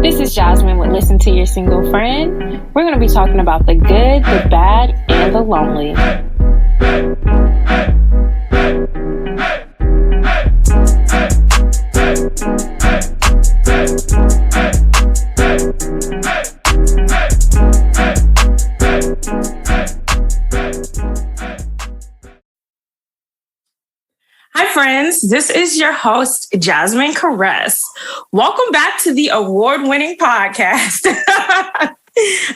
This is Jazmine with Listen to Your Single Friend. We're going to be talking about the good, the bad, and the lonely. Hi, friends. This is your host, Jazmine Karess. Welcome back to the award-winning podcast.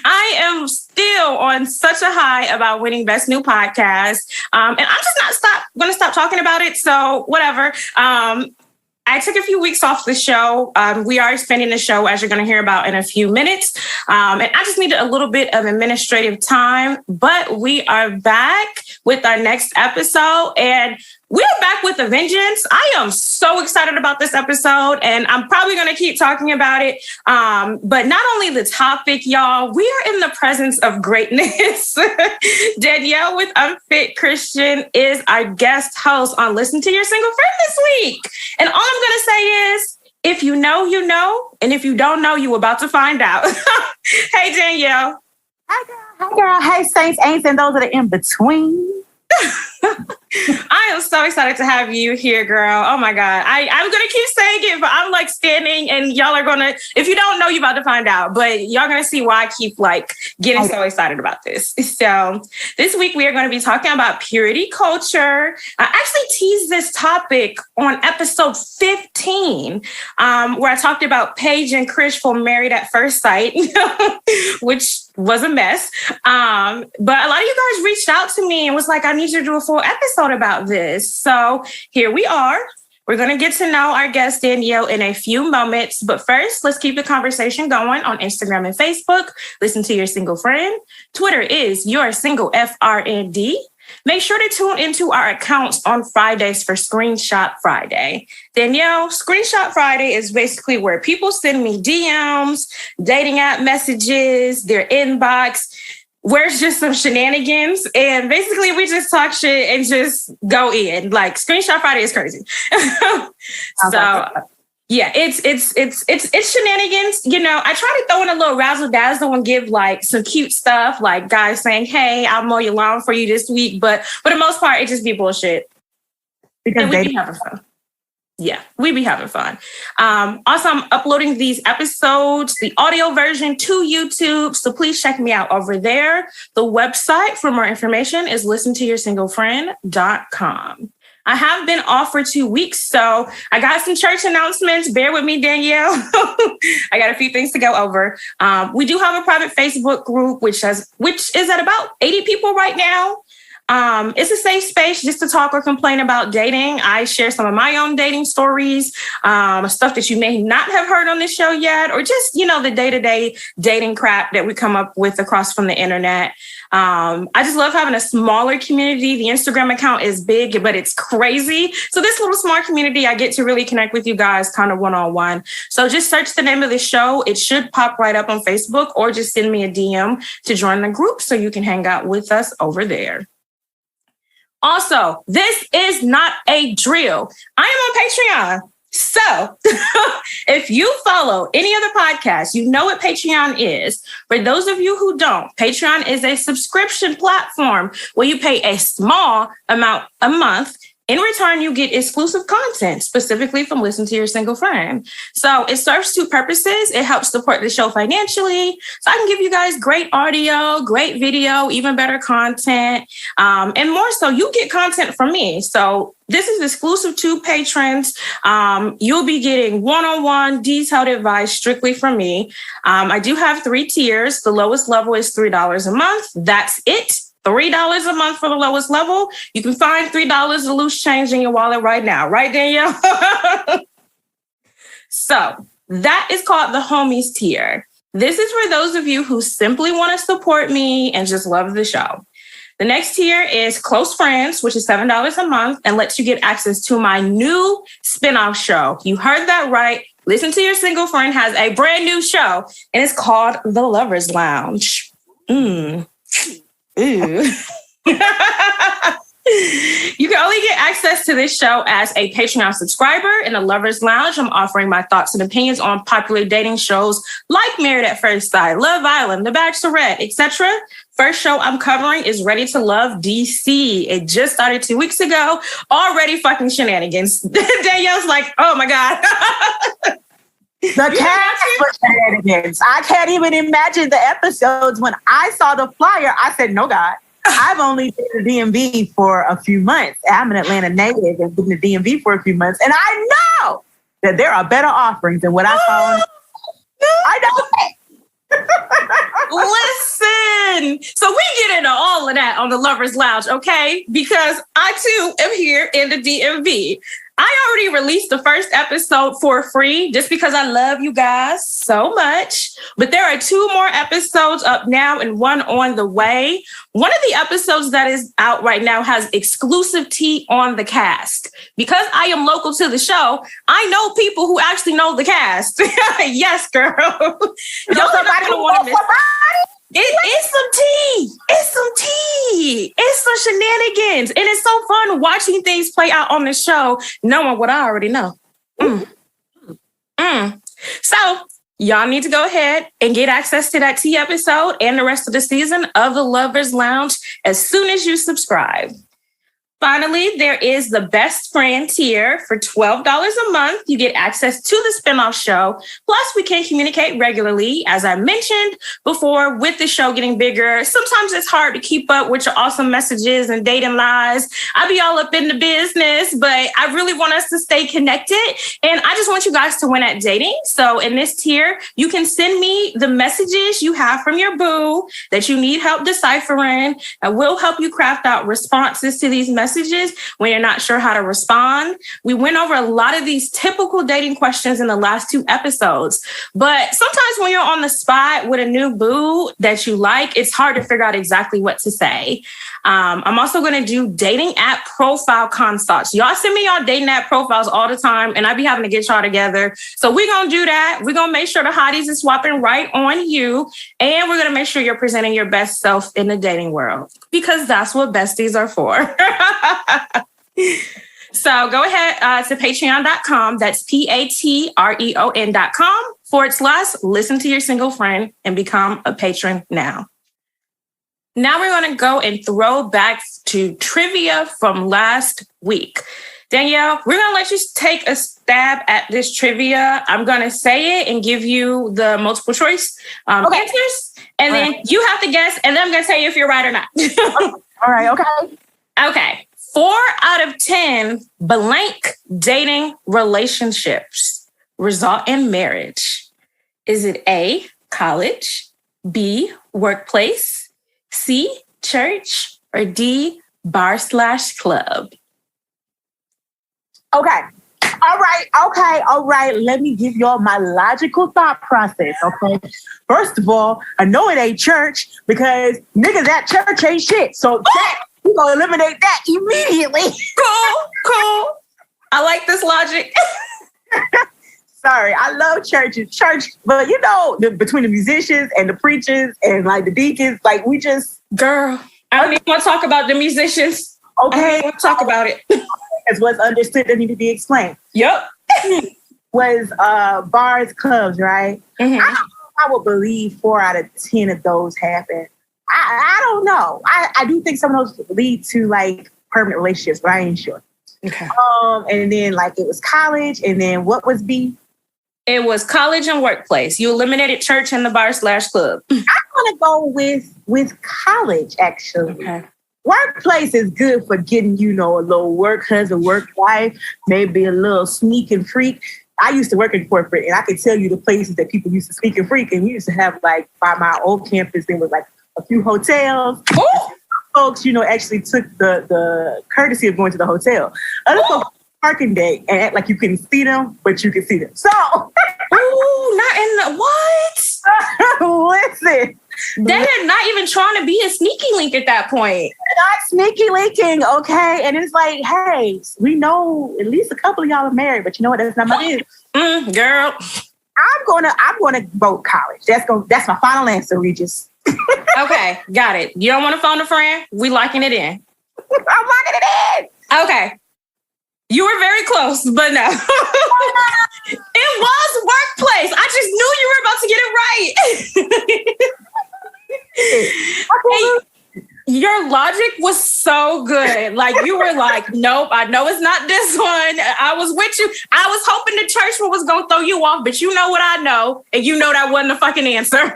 I am still on such a high about winning Best New Podcast. And I'm just not going to stop talking about it. So whatever. I took a few weeks off the show. We are expanding the show, as you're going to hear about in a few minutes. And I just needed a little bit of administrative time, but we are back with our next episode. And we're back with a vengeance. I am so excited about this episode, and I'm probably going to keep talking about it. But not only the topic, y'all, we are in the presence of greatness. Danyelle with Unfit Christian is our guest host on Listen to Your Single Friend this week. And all I'm going to say is, if you know, you know. And if you don't know, you're about to find out. Hey, Danyelle. Hi, girl. Hey, saints, ain'ts, and those that are in between. I am so excited to have you here, girl. Oh my God. I'm going to keep saying it, but I'm like standing and y'all are going to, if you don't know, you're about to find out, but y'all going to see why I keep like getting so excited about this. So this week we are going to be talking about purity culture. I actually teased this topic on episode 15, where I talked about Paige and Krish from Married at First Sight, which was a mess. But a lot of you guys reached out to me and was like, I need you to do a full episode about this. So here we are. We're going to get to know our guest Danyelle in a few moments. But first, let's keep the conversation going on Instagram and Facebook. Listen to Your Single Friend. Twitter is Your Single FRND. Make sure to tune into our accounts on Fridays for Screenshot Friday. Danyelle, Screenshot Friday is basically where people send me DMs, dating app messages, their inbox, where it's just some shenanigans. And basically we just talk shit and just go in. Like Screenshot Friday is crazy. So yeah, it's shenanigans. You know, I try to throw in a little razzle dazzle and give like some cute stuff, like guys saying, "Hey, I'll mow your lawn for you this week." But for the most part, it just be bullshit. Because we be having fun. Yeah, we be having fun. Also, I'm uploading these episodes, the audio version, to YouTube. So please check me out over there. The website for more information is listentoyoursinglefriend.com. I have been off for 2 weeks, so I got some church announcements. Bear with me, Danyelle. I got a few things to go over. We do have a private Facebook group, which is at about 80 people right now. It's a safe space just to talk or complain about dating. I share some of my own dating stories, stuff that you may not have heard on this show yet, or just, you know, the day-to-day dating crap that we come up with across from the internet. I just love having a smaller community. The Instagram account is big, but it's crazy. So this little small community, I get to really connect with you guys kind of one-on-one. So just search the name of the show. It should pop right up on Facebook, or just send me a DM to join the group so you can hang out with us over there. Also, this is not a drill. I am on Patreon. So if you follow any other podcast, you know what Patreon is. For those of you who don't, Patreon is a subscription platform where you pay a small amount a month. In return, you get exclusive content, specifically from Listen to Your Single Friend. So it serves two purposes. It helps support the show financially, so I can give you guys great audio, great video, even better content. And more so, you get content from me. So this is exclusive to patrons. You'll be getting one-on-one detailed advice strictly from me. I do have 3 tiers. The lowest level is $3 a month. That's it. $3 a month for the lowest level. You can find $3 of loose change in your wallet right now. Right, Danyelle? So that is called the homies tier. This is for those of you who simply want to support me and just love the show. The next tier is Close Friends, which is $7 a month and lets you get access to my new spinoff show. You heard that right. Listen to Your Single Friend has a brand new show, and it's called The Lover's Lounge. Ooh. You can only get access to this show as a Patreon subscriber. In the Lover's Lounge, I'm offering my thoughts and opinions on popular dating shows like Married at First Sight, Love Island, The Bachelorette, etc. First show I'm covering is Ready to Love DC. It just started 2 weeks ago. Already fucking shenanigans. Danielle's like, oh my God. The cast was shenanigans. I can't even imagine the episodes. When I saw the flyer, I said, no, God. I've only been to DMV for a few months. I'm an Atlanta native and been to DMV for a few months. And I know that there are better offerings than what I saw. I know. Listen. So we get into all of that on the Lover's Lounge, okay? Because I too am here in the DMV. I already released the first episode for free just because I love you guys so much. But there are 2 more episodes up now and 1 on the way. One of the episodes that is out right now has exclusive tea on the cast. Because I am local to the show, I know people who actually know the cast. Yes, girl. Y'all are not gonna want to miss It's some tea. It's some tea. It's some shenanigans. And it's so fun watching things play out on the show, knowing what I already know. So y'all need to go ahead and get access to that tea episode and the rest of the season of the Lover's Lounge as soon as you subscribe. Finally, there is the Best Friend tier. For $12 a month, you get access to the spinoff show. Plus, we can communicate regularly. As I mentioned before, with the show getting bigger, sometimes it's hard to keep up with your awesome messages and dating lies. I be all up in the business, but I really want us to stay connected. And I just want you guys to win at dating. So in this tier, you can send me the messages you have from your boo that you need help deciphering. I will help you craft out responses to these messages when you're not sure how to respond. We went over a lot of these typical dating questions in the last 2 episodes, but sometimes when you're on the spot with a new boo that you like, it's hard to figure out exactly what to say. I'm also going to do dating app profile consults. Y'all send me y'all dating app profiles all the time, and I be having to get y'all together. So we're going to do that. We're going to make sure the hotties is swapping right on you, and we're going to make sure you're presenting your best self in the dating world, because that's what besties are for. So go ahead to patreon.com. That's patreon.com/listen to your single friend and become a patron now. Now we're going to go and throw back to trivia from last week. Danyelle, we're going to let you take a stab at this trivia. I'm going to say it and give you the multiple choice answers. And then you have to guess. And then I'm going to tell you if you're right or not. All right. Okay. Okay. 4 out of 10 blank dating relationships result in marriage. Is it A, college, B, workplace, C, church, or D, bar/club? Okay. All right. Let me give y'all my logical thought process, okay? First of all, I know it ain't church because niggas at church ain't shit. So we're going to eliminate that immediately. Cool. I like this logic. Sorry, I love church, but you know, between the musicians and the preachers and like the deacons, like we just... Girl, I don't even want to talk about the musicians. Okay. I don't even want to talk about it. As what's understood that need to be explained. Yep. Was bars, clubs, right? Mm-hmm. I would believe 4 out of 10 of those happen. I don't know. I do think some of those lead to like permanent relationships, but I ain't sure. Okay. And then like it was college, and then what was B? It was college and workplace. You eliminated church and the bar/club. I'm gonna go with college, actually. Okay. Workplace is good for getting, a little work husband, work wife, maybe a little sneak and freak. I used to work in corporate, and I could tell you the places that people used to sneak and freak. And we used to have, like, by my old campus, there was like a few hotels. Ooh. Folks, actually took the courtesy of going to the hotel. Other folks parking day and act like you couldn't see them, but you could see them. So, ooh, not in the what? Listen. They are not even trying to be a sneaky link at that point. Not sneaky linking, okay? And it's like, hey, we know at least a couple of y'all are married, but you know what? That's not my business. Girl. I'm gonna vote college. That's my final answer, Regis. Okay, got it. You don't want to phone a friend? We locking it in. I'm locking it in. Okay. You were very close, but no. It was workplace. I just knew you were about to get it right. Hey, your logic was so good. Like, you were like, nope, I know it's not this one. I was with you. I was hoping the church one was going to throw you off, but you know what I know. And you know that wasn't a fucking answer.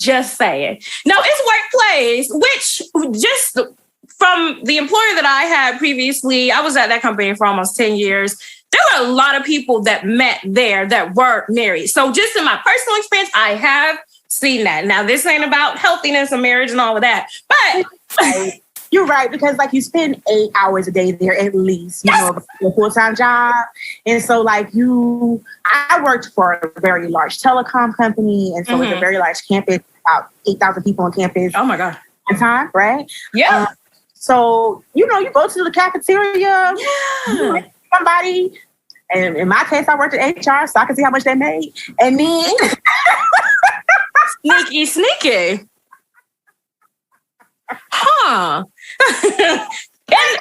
Just saying. No, it's workplace, which just from the employer that I had previously, I was at that company for almost 10 years. There were a lot of people that met there that were married. So just in my personal experience, I have seen that. Now, this ain't about healthiness of marriage and all of that, but you're right, because like you spend 8 hours a day there at least, you know, a full-time job. And so like I worked for a very large telecom company. And so it's a very large campus, about 8,000 people on campus. Oh my God. At time, right? Yeah. So, you know, you go to the cafeteria, you meet somebody. And in my case, I worked at HR, so I could see how much they made. And then sneaky. Huh. In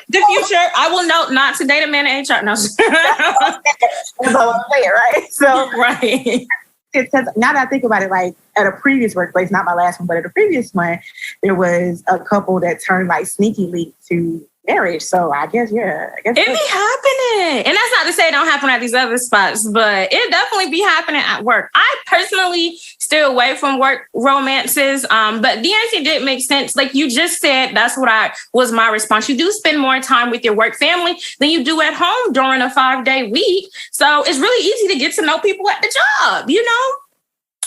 the future, I will note not to date a man in HR. No. That's all I'm saying, right? So, right. Because now that I think about it, like at a previous workplace, not my last one, but at a previous one, there was a couple that turned like sneakily to marriage. So I guess it be happening. And that's not to say it don't happen at these other spots, but it definitely be happening at work. I personally stay away from work romances. But the answer did make sense. Like you just said, that's what was my response. You do spend more time with your work family than you do at home during a 5-day week. So it's really easy to get to know people at the job, you know?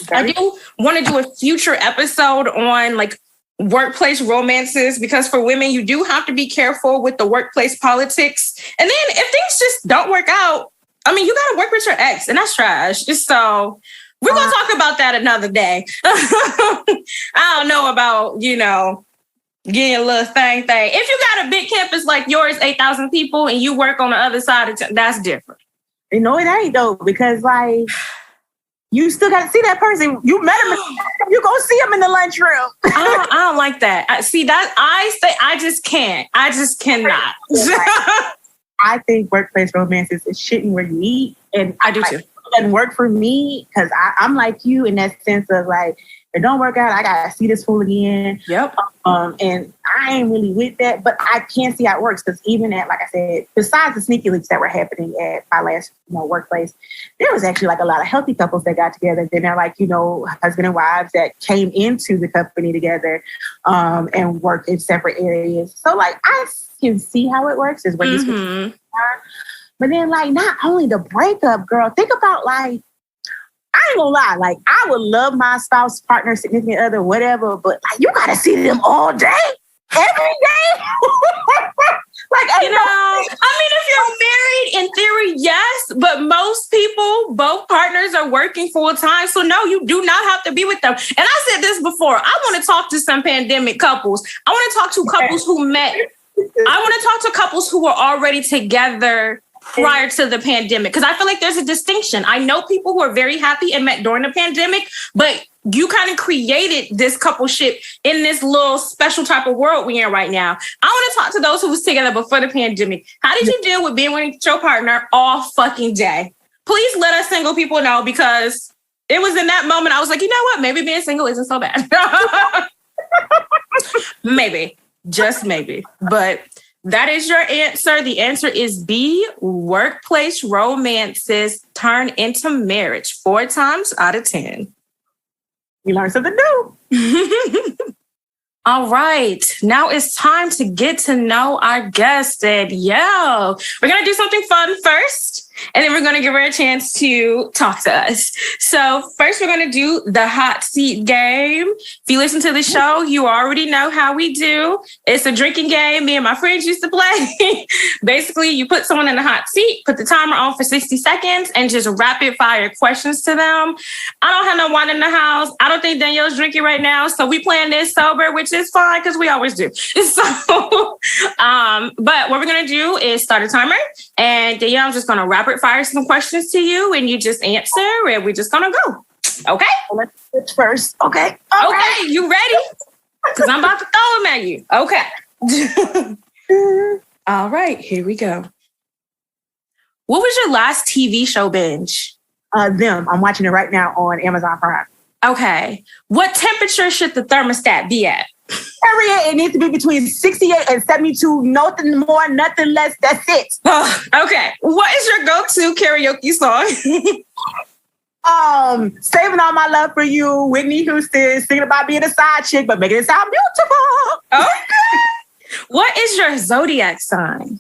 Okay. I do want to do a future episode on like workplace romances, because for women, you do have to be careful with the workplace politics. And then if things just don't work out, I mean, you got to work with your ex, and that's trash. So we're going to talk about that another day. I don't know about, you know, getting a little thing. If you got a big campus like yours, 8,000 people, and you work on the other side of that's different. You know, it ain't though, because like, you still got to see that person. You met him. You go see him in the lunchroom. I don't like that. I just can't. I just cannot. I think workplace romances is shitting where you eat. And I do too. It doesn't work for me because I'm like you in that sense of like, if it don't work out, I got to see this fool again. Yep. And I ain't really with that, but I can see how it works because even at, like I said, besides the sneaky leaks that were happening at my last workplace, there was actually like a lot of healthy couples that got together. Then they're like, you know, husband and wives that came into the company together and worked in separate areas. So like I can see how it works is when you switch. But then like not only the breakup, girl, think about like, I ain't gonna lie, like I would love my spouse, partner, significant other, whatever, but like you gotta see them all day, every day. Like, you know, I mean, if you're married, in theory, yes, but most people, both partners are working full time. So no, you do not have to be with them. And I said this before, I want to talk to some pandemic couples. I want to talk to couples who met. I want to talk to couples who were already together prior to the pandemic, because I feel like there's a distinction. I know people who are very happy and met during the pandemic, but you kind of created this coupleship in this little special type of world we're in right now. I want to talk to those who was together before the pandemic. How did you deal with being with your partner all fucking day? Please let us single people know, because it was in that moment I was like, you know what? Maybe being single isn't so bad. Maybe, just maybe, but that is your answer. The answer is B, workplace romances turn into marriage 4 times out of 10. You learn something new. All right. Now it's time to get to know our guest. And we're going to do something fun first, and then we're going to give her a chance to talk to us. So first, we're going to do the hot seat game. If you listen to the show, you already know how we do. It's a drinking game me and my friends used to play. Basically, you put someone in the hot seat, put the timer on for 60 seconds, and just rapid fire questions to them. I don't have no wine in the house. I don't think Danyelle's drinking right now. So we playing this sober, which is fine because we always do. So, but what we're going to do is start a timer, and Danyelle, I'm just going to rapid fire some questions to you, and you just answer, and we're just going to go. Okay? Let's switch first. Okay. Okay. You ready? Because I'm about to throw them at you. Okay. All right, here we go. What was your last TV show binge? Them. I'm watching it right now on Amazon Prime. Okay. What temperature should the thermostat be at? Period. It needs to be between 68 and 72. Nothing more, nothing less. That's it. Okay. What is your go-to karaoke song? Saving All My Love for You, Whitney Houston, singing about being a side chick, but making it sound beautiful. Okay. What is your zodiac sign?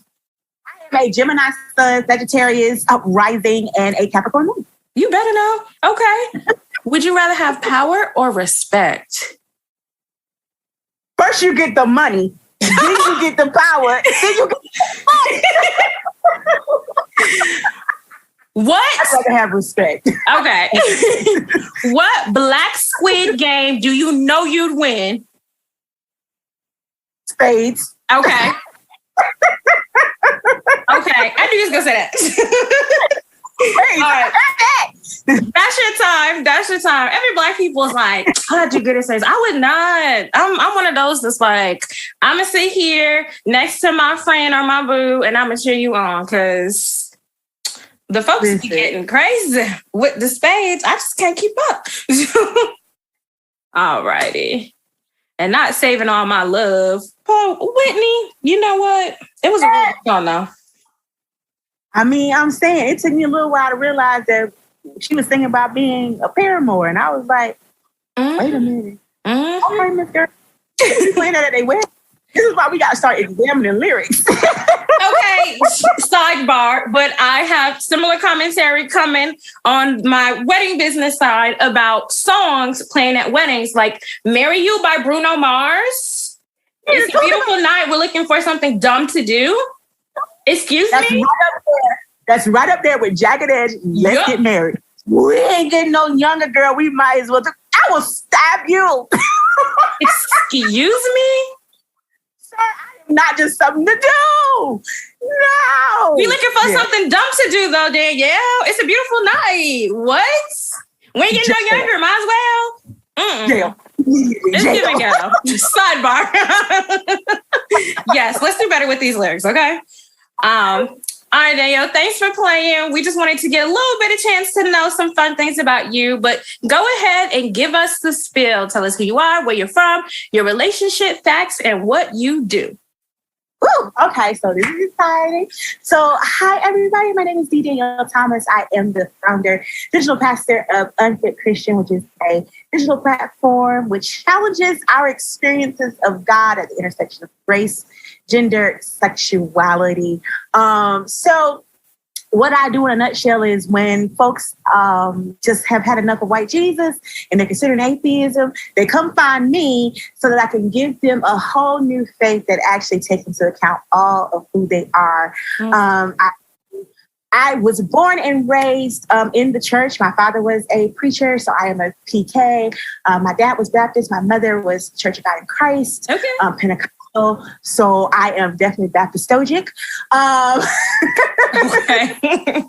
I am a Gemini sun, Sagittarius, rising, and a Capricorn moon. You better know. Okay. Would you rather have power or respect? First you get the money, then you get the power, then you get the What? I'd rather have respect. Okay. What black squid game do you know you'd win? Spades. Okay. Okay. I knew you was going to say that. Hey, all right. That's your time. That's your time. Every black people is like, I do good at spades. I would not. I'm one of those that's like, I'm going to sit here next to my friend or my boo and I'm going to cheer you on because the folks be getting crazy with the spades. I just can't keep up. All righty. And not saving all my love. Oh, Whitney, you know what? It was a real song though. I mean, I'm saying it took me a little while to realize that she was singing about being a paramour. And I was like, wait a minute. Okay, Miss Girl. You playing that at their wedding? This is why we got to start examining lyrics. Okay, sidebar, but I have similar commentary coming on my wedding business side about songs playing at weddings, like Marry You by Bruno Mars. It's a beautiful night. We're looking for something dumb to do. Excuse me? Right up there. That's right up there with Jagged Edge. Let's get married. We ain't getting no younger, girl. We might as well. I will stab you. Excuse me? Sir, I am not just something to do. No. You're looking for something dumb to do, though, Danyelle. It's a beautiful night. What? We ain't getting no younger. Might as well. Jail. Let's give it go. Sidebar. Yes, let's do better with these lyrics, okay? All right, Danyelle, thanks for playing. We just wanted to get a little bit of chance to know some fun things about you, but go ahead and give us the spiel. Tell us who you are, where you're from, your relationship facts, and what you do. Ooh, okay, so this is exciting. So, hi, everybody. My name is Danyelle Thomas. I am the founder, digital pastor of Unfit Christian, which is a digital platform which challenges our experiences of God at the intersection of race, gender, sexuality. So what I do in a nutshell is when folks just have had enough of white Jesus and they're considering atheism, they come find me so that I can give them a whole new faith that actually takes into account all of who they are. I was born and raised in the church. My father was a preacher, so I am a PK. My dad was Baptist. My mother was Church of God in Christ, Pentecostal. So I am definitely Baptistogic. Okay.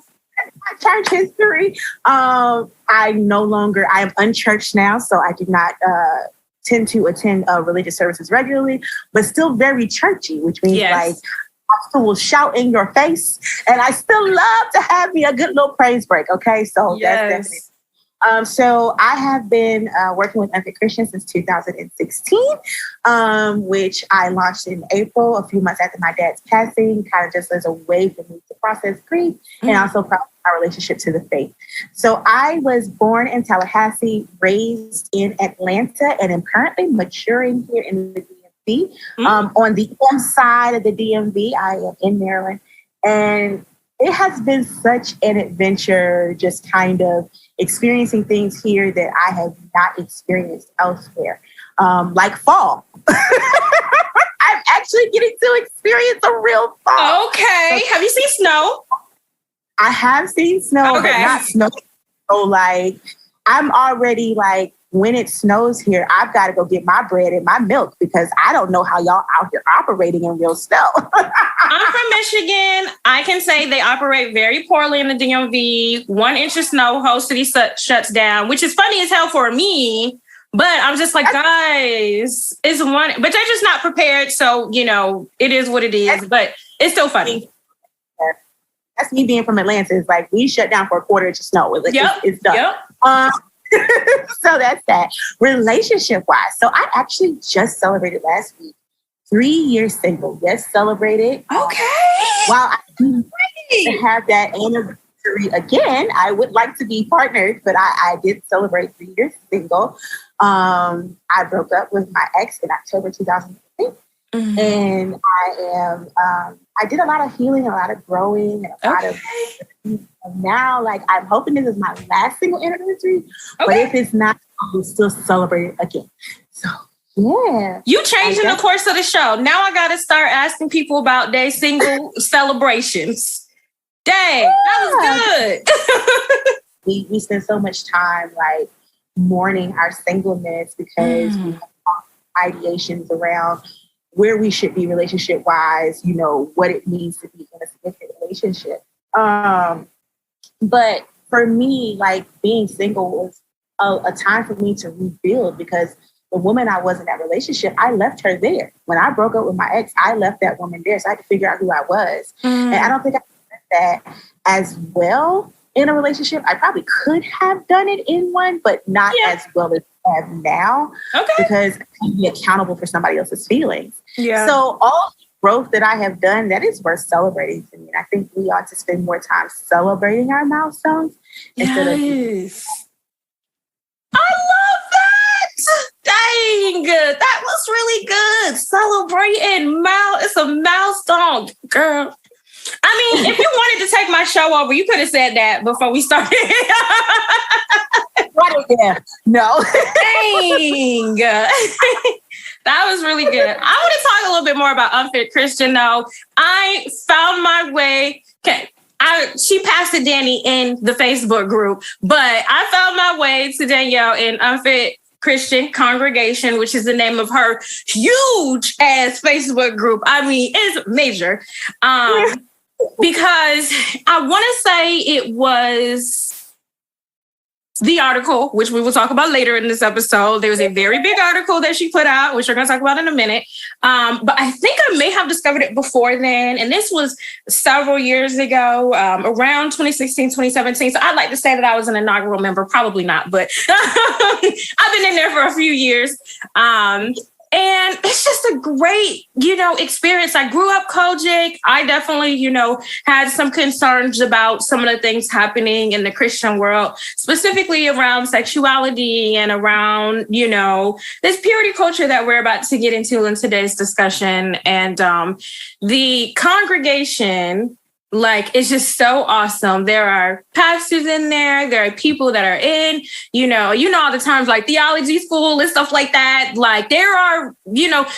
Church history. I am unchurched now, so I do not tend to attend religious services regularly, but still very churchy, which means like I still will shout in your face, and I still love to have me a good little praise break. Okay, so that's definitely. So I have been working with Unfit Christian since 2016, which I launched in April, a few months after my dad's passing, kind of just as a way for me to process grief and also process our relationship to the faith. So I was born in Tallahassee, raised in Atlanta, and am currently maturing here in the DMV. On the side of the DMV, I am in Maryland, and it has been such an adventure just kind of experiencing things here that I have not experienced elsewhere, like fall. I'm actually getting to experience a real fall. Okay. Have you seen snow? I have seen snow, but not snow. So like, I'm already like, when it snows here, I've got to go get my bread and my milk because I don't know how y'all out here operating in real snow. I'm from Michigan. I can say they operate very poorly in the DMV. 1 inch of snow, whole city shuts down, which is funny as hell for me. But I'm just like, guys, it's one, but they're just not prepared. So, it is what it is, but it's still funny. That's me being from Atlanta. It's like we shut down for a quarter inch of snow. It's done. Yep. So that's that. Relationship-wise, so I actually just celebrated last week 3 years single. Yes, celebrated. Okay. While I do have that anniversary again, I would like to be partnered, but I did celebrate 3 years single. I broke up with my ex in October 2015. Mm-hmm. And I did a lot of healing, a lot of growing, and a lot of now, like, I'm hoping this is my last single anniversary. Okay. But if it's not, I will still celebrate it again. So, yeah. You changed in the course of the show. Now I got to start asking people about their single celebrations. Dang, that was good. We spend so much time, like, mourning our singleness because we have ideations around where we should be relationship-wise, what it means to be in a significant relationship. But for me, like, being single was a time for me to rebuild because the woman I was in that relationship, I left her there. When I broke up with my ex, I left that woman there. So I had to figure out who I was. And I don't think I did that as well in a relationship. I probably could have done it in one, but not as well as I have now. Okay. Because I can be accountable for somebody else's feelings. Yeah. So all the growth that I have done, that is worth celebrating to me. And I think we ought to spend more time celebrating our milestones instead of... I love that! Dang, that was really good. Celebrating it's a milestone, girl. I mean, if you wanted to take my show over, you could have said that before we started. No. Dang. That was really good. I want to talk a little bit more about Unfit Christian, though. I found my way. Okay. She passed to Danny in the Facebook group, but I found my way to Danyelle in Unfit Christian Congregation, which is the name of her huge ass Facebook group. I mean, it's major. Because I want to say it was the article, which we will talk about later in this episode. There was a very big article that she put out, which we're going to talk about in a minute. But I think I may have discovered it before then. And this was several years ago, around 2016, 2017. So I'd like to say that I was an inaugural member. Probably not, but I've been in there for a few years. And it's just a great, experience. I grew up Kojic. I definitely, had some concerns about some of the things happening in the Christian world, specifically around sexuality and around, this purity culture that we're about to get into in today's discussion. And the congregation, it's just so awesome. There are pastors in there. There are people that are in, all the times like theology school and stuff like that. Like there are,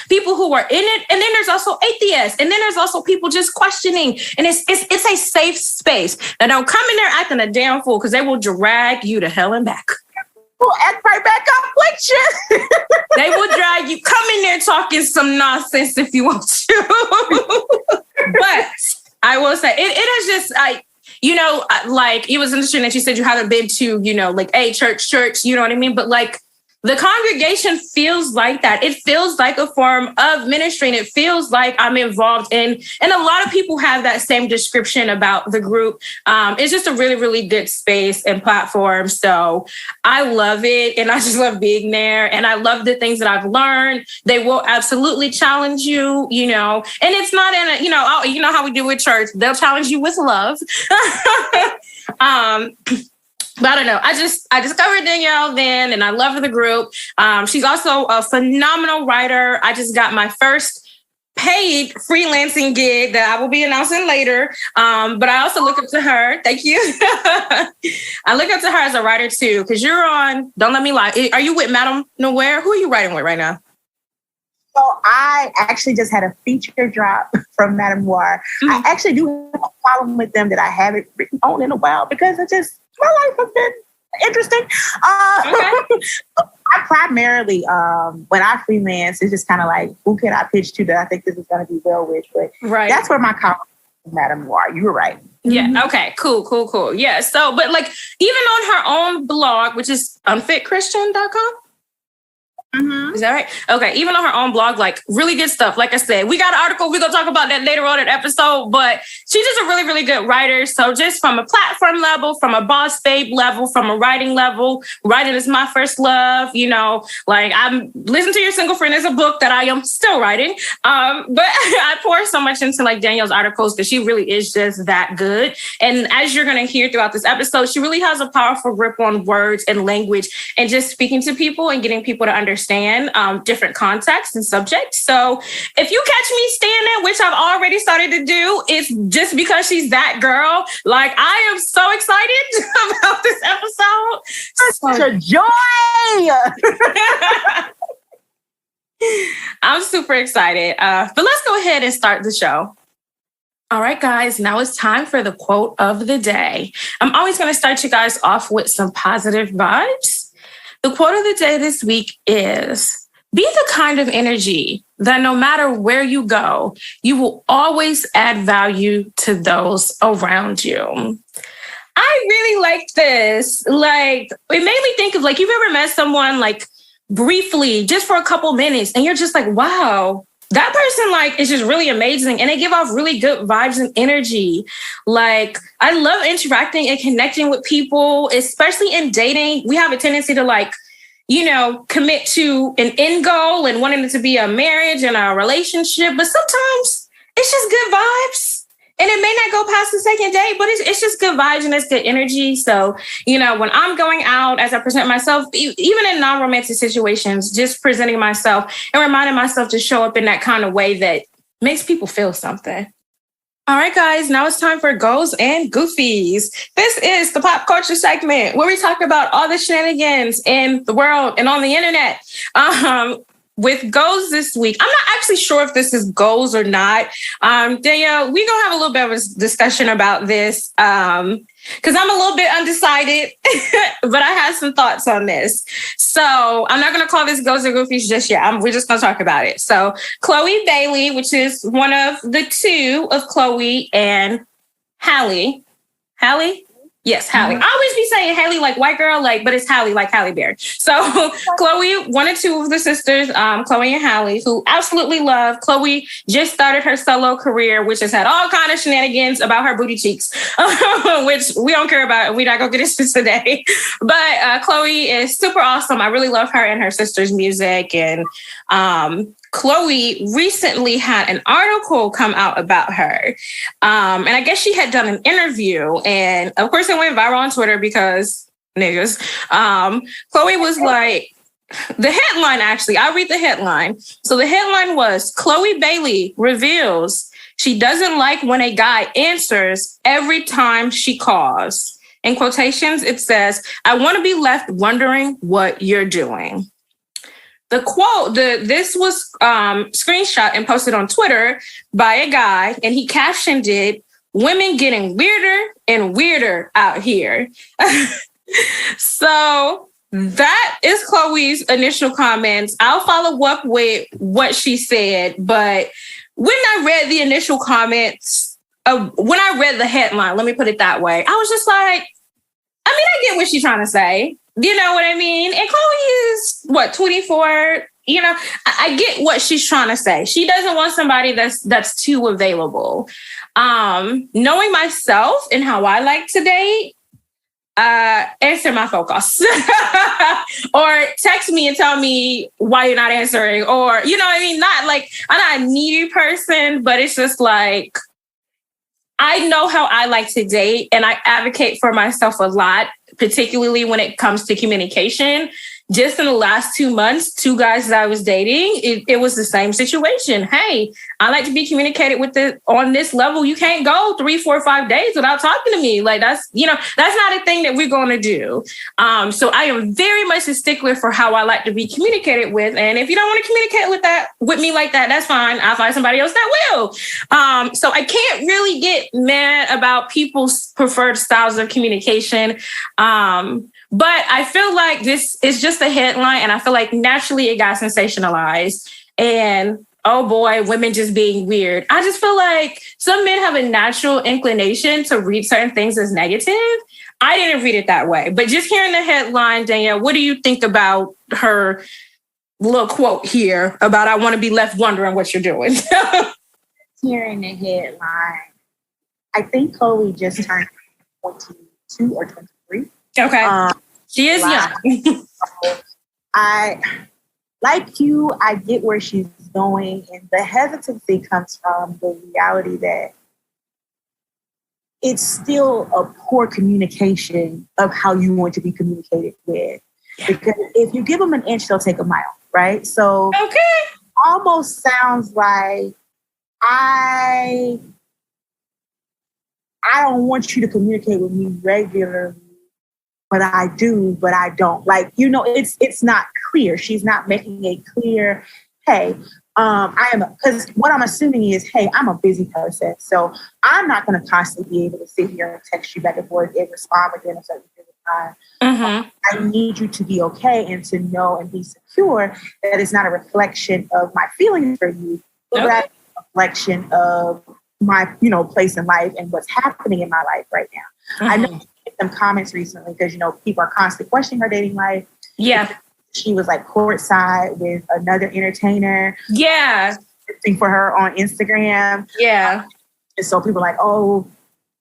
people who are in it. And then there's also atheists. And then there's also people just questioning. And it's a safe space. Now don't come in there acting a damn fool because they will drag you to hell and back. We'll act right back up with you. They will drag you. Come in there talking some nonsense if you want to. But I will say it is just it was interesting that you said you haven't been to, a church, you know what I mean? But the congregation feels like that. It feels like a form of ministry and it feels like I'm involved in, and a lot of people have that same description about the group. It's just a really, really good space and platform. So I love it. And I just love being there. And I love the things that I've learned. They will absolutely challenge you, and it's not in a, how we do with church. They'll challenge you with love. But I don't know. I discovered Danyelle then, and I love the group. She's also a phenomenal writer. I just got my first paid freelancing gig that I will be announcing later. But I also look up to her. Thank you. I look up to her as a writer too, because you're on, don't let me lie. Are you with Madam Nowhere? Who are you writing with right now? So I actually just had a feature drop from Madame Noir. I actually do have a problem with them that I haven't written on in a while because my life has been interesting. I primarily, when I freelance, it's just kind of like, who can I pitch to that I think this is going to be well with? But that's where my comment is, Madame Noir. You were right. Yeah. Okay. Cool. Yeah. So, but even on her own blog, which is unfitchristian.com. Mm-hmm. Is that right? Okay. Even on her own blog, like really good stuff. Like I said, we got an article. We're going to talk about that later on in the episode, but she's just a really, really good writer. So just from a platform level, from a boss babe level, from a writing level, writing is my first love. You know, like I'm Listen to Your Single Friend is a book that I am still writing. But I pour so much into like Danyelle's articles because she really is just that good. And as you're going to hear throughout this episode, she really has a powerful grip on words and language and just speaking to people and getting people to understand different contexts and subjects. So if you catch me standing, which I've already started to do, it's just because she's that girl. Like, I am so excited about this episode. Such a joy. I'm super excited. But let's go ahead and start the show. All right, guys, now it's time for the quote of the day. I'm always going to start you guys off with some positive vibes. The quote of the day this week is, be the kind of energy that no matter where you go, you will always add value to those around you. I really like this. Like, it made me think of, like, you've ever met someone like briefly, just for a couple minutes, and you're just like, wow, that person like is just really amazing. And they give off really good vibes and energy. Like, I love interacting and connecting with people, especially in dating. We have a tendency to like, you know, commit to an end goal and wanting it to be a marriage and a relationship. But sometimes it's just good vibes. And it may not go past the second date, but it's just good vibes and it's good energy. So, you know, when I'm going out, as I present myself, even in non-romantic situations, just presenting myself and reminding myself to show up in that kind of way that makes people feel something. All right, guys, now it's time for Goals and Goofies. This is the pop culture segment where we talk about all the shenanigans in the world and on the internet. With goals this week, I'm not actually sure if this is goals or not. Danyelle, we're going to have a little bit of a discussion about this because I'm a little bit undecided, but I have some thoughts on this. So I'm not going to call this goals or goofies just yet. We're just going to talk about it. So Chloe Bailey, which is one of the two of Chloe and Halle. Halle? Yes, Halle. I always be saying Halle like white girl, like, but it's Halle like Halle Berry. So Chloe, one or two of the sisters, Chloe and Halle, who absolutely love. Chloe just started her solo career, which has had all kind of shenanigans about her booty cheeks, which we don't care about. We're not going to get into today. But Chloe is super awesome. I really love her and her sister's music. And Chloe recently had an article come out about her. And I guess she had done an interview. And of course, it went viral on Twitter because niggas. Chloe was like, the headline, actually, I'll read the headline. So the headline was, Chloe Bailey reveals she doesn't like when a guy answers every time she calls. In quotations, it says, I want to be left wondering what you're doing. The quote, this was screenshot and posted on Twitter by a guy, and he captioned it, women getting weirder and weirder out here. So that is Chloe's initial comments. I'll follow up with what she said, but when I read the initial comments, when I read the headline, let me put it that way, I was just like, I mean, I get what she's trying to say. You know what I mean? And Chloe is, 24? You know, I get what she's trying to say. She doesn't want somebody that's too available. Knowing myself and how I like to date, answer my phone calls. Or text me and tell me why you're not answering. Or, you know what I mean? Not like, I'm not a needy person, but it's just like, I know how I like to date and I advocate for myself a lot, particularly when it comes to communication. Just in the last 2 months, two guys that I was dating, it was the same situation. Hey, I like to be communicated with on this level. You can't go 3, 4, 5 days without talking to me. Like that's not a thing that we're going to do. So I am very much a stickler for how I like to be communicated with. And if you don't want to communicate with me like that, that's fine. I'll find somebody else that will. So I can't really get mad about people's preferred styles of communication. But I feel like this is just a headline, and I feel like naturally it got sensationalized. And oh boy, women just being weird. I just feel like some men have a natural inclination to read certain things as negative. I didn't read it that way. But just hearing the headline, Danyelle, what do you think about her little quote here about I want to be left wondering what you're doing. Here in the headline, I think Chloe just turned 22 or 23. Okay. She is young. I like you. I get where she's going, and the hesitancy comes from the reality that it's still a poor communication of how you want to be communicated with. Because if you give them an inch, they'll take a mile, right? So almost sounds like I don't want you to communicate with me regularly, but I do, but I don't. Like, you know, it's not clear. She's not making a clear, hey, because what I'm assuming is, hey, I'm a busy person, so I'm not going to constantly be able to sit here and text you back and forth and respond within a certain period of time. Mm-hmm. I need you to be okay and to know and be secure that it's not a reflection of my feelings for you, but that's a reflection of my, you know, place in life and what's happening in my life right now. Mm-hmm. I know some comments recently because, you know, people are constantly questioning her dating life. Yeah. She was like courtside with another entertainer. Yeah. For her on Instagram. Yeah. And so people are like, oh,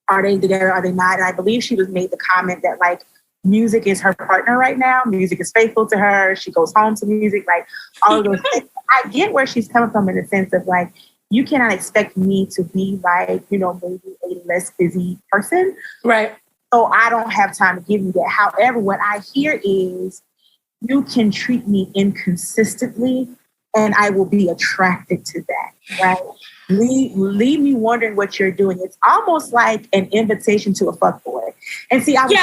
are they together? Are they not? And I believe she was made the comment that like music is her partner right now. Music is faithful to her. She goes home to music, like all of those things. I get where she's coming from in the sense of like, you cannot expect me to be like, you know, maybe a less busy person. Right. So I don't have time to give you that. However, what I hear is you can treat me inconsistently and I will be attracted to that, right? Leave me wondering what you're doing. It's almost like an invitation to a fuckboy. And see, I was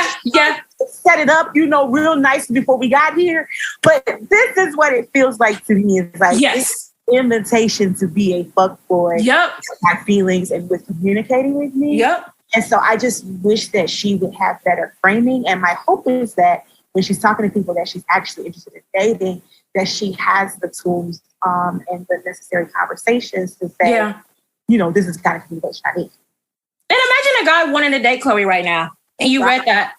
set it up, you know, real nice before we got here. But this is what it feels like to me. It's like it's invitation to be a fuckboy. Yep. With my feelings and with communicating with me. Yep. And so I just wish that she would have better framing. And my hope is that when she's talking to people that she's actually interested in dating, that she has the tools and the necessary conversations to say, you know, this is the kind of communication I need. And imagine a guy wanting to date Chloe right now, and you read that.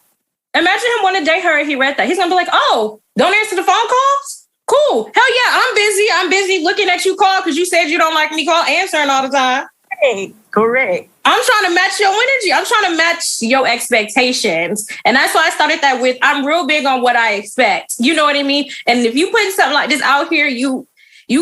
Imagine him wanting to date her and he read that. He's going to be like, oh, don't answer the phone calls? Cool. Hell yeah, I'm busy. I'm busy looking at you call because you said you don't like me call answering all the time. Hey, correct. I'm trying to match your energy. I'm trying to match your expectations. And that's why I started that with, I'm real big on what I expect. You know what I mean? And if you put something like this out here, you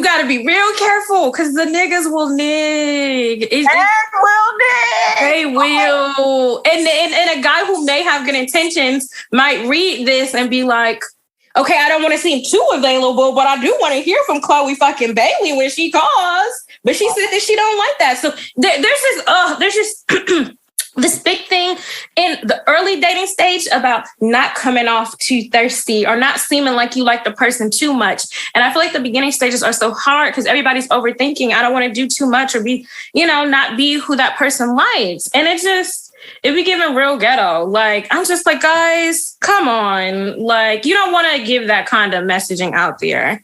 got to be real careful because the niggas will nig. They will. And a guy who may have good intentions might read this and be like, okay, I don't want to seem too available, but I do want to hear from Chloe fucking Bailey when she calls. But she said that she don't like that. So there's just this big thing in the early dating stage about not coming off too thirsty or not seeming like you like the person too much. And I feel like the beginning stages are so hard because everybody's overthinking. I don't want to do too much or be, you know, not be who that person likes. And it be giving real ghetto. Like, I'm just like, guys, come on. Like, you don't want to give that kind of messaging out there.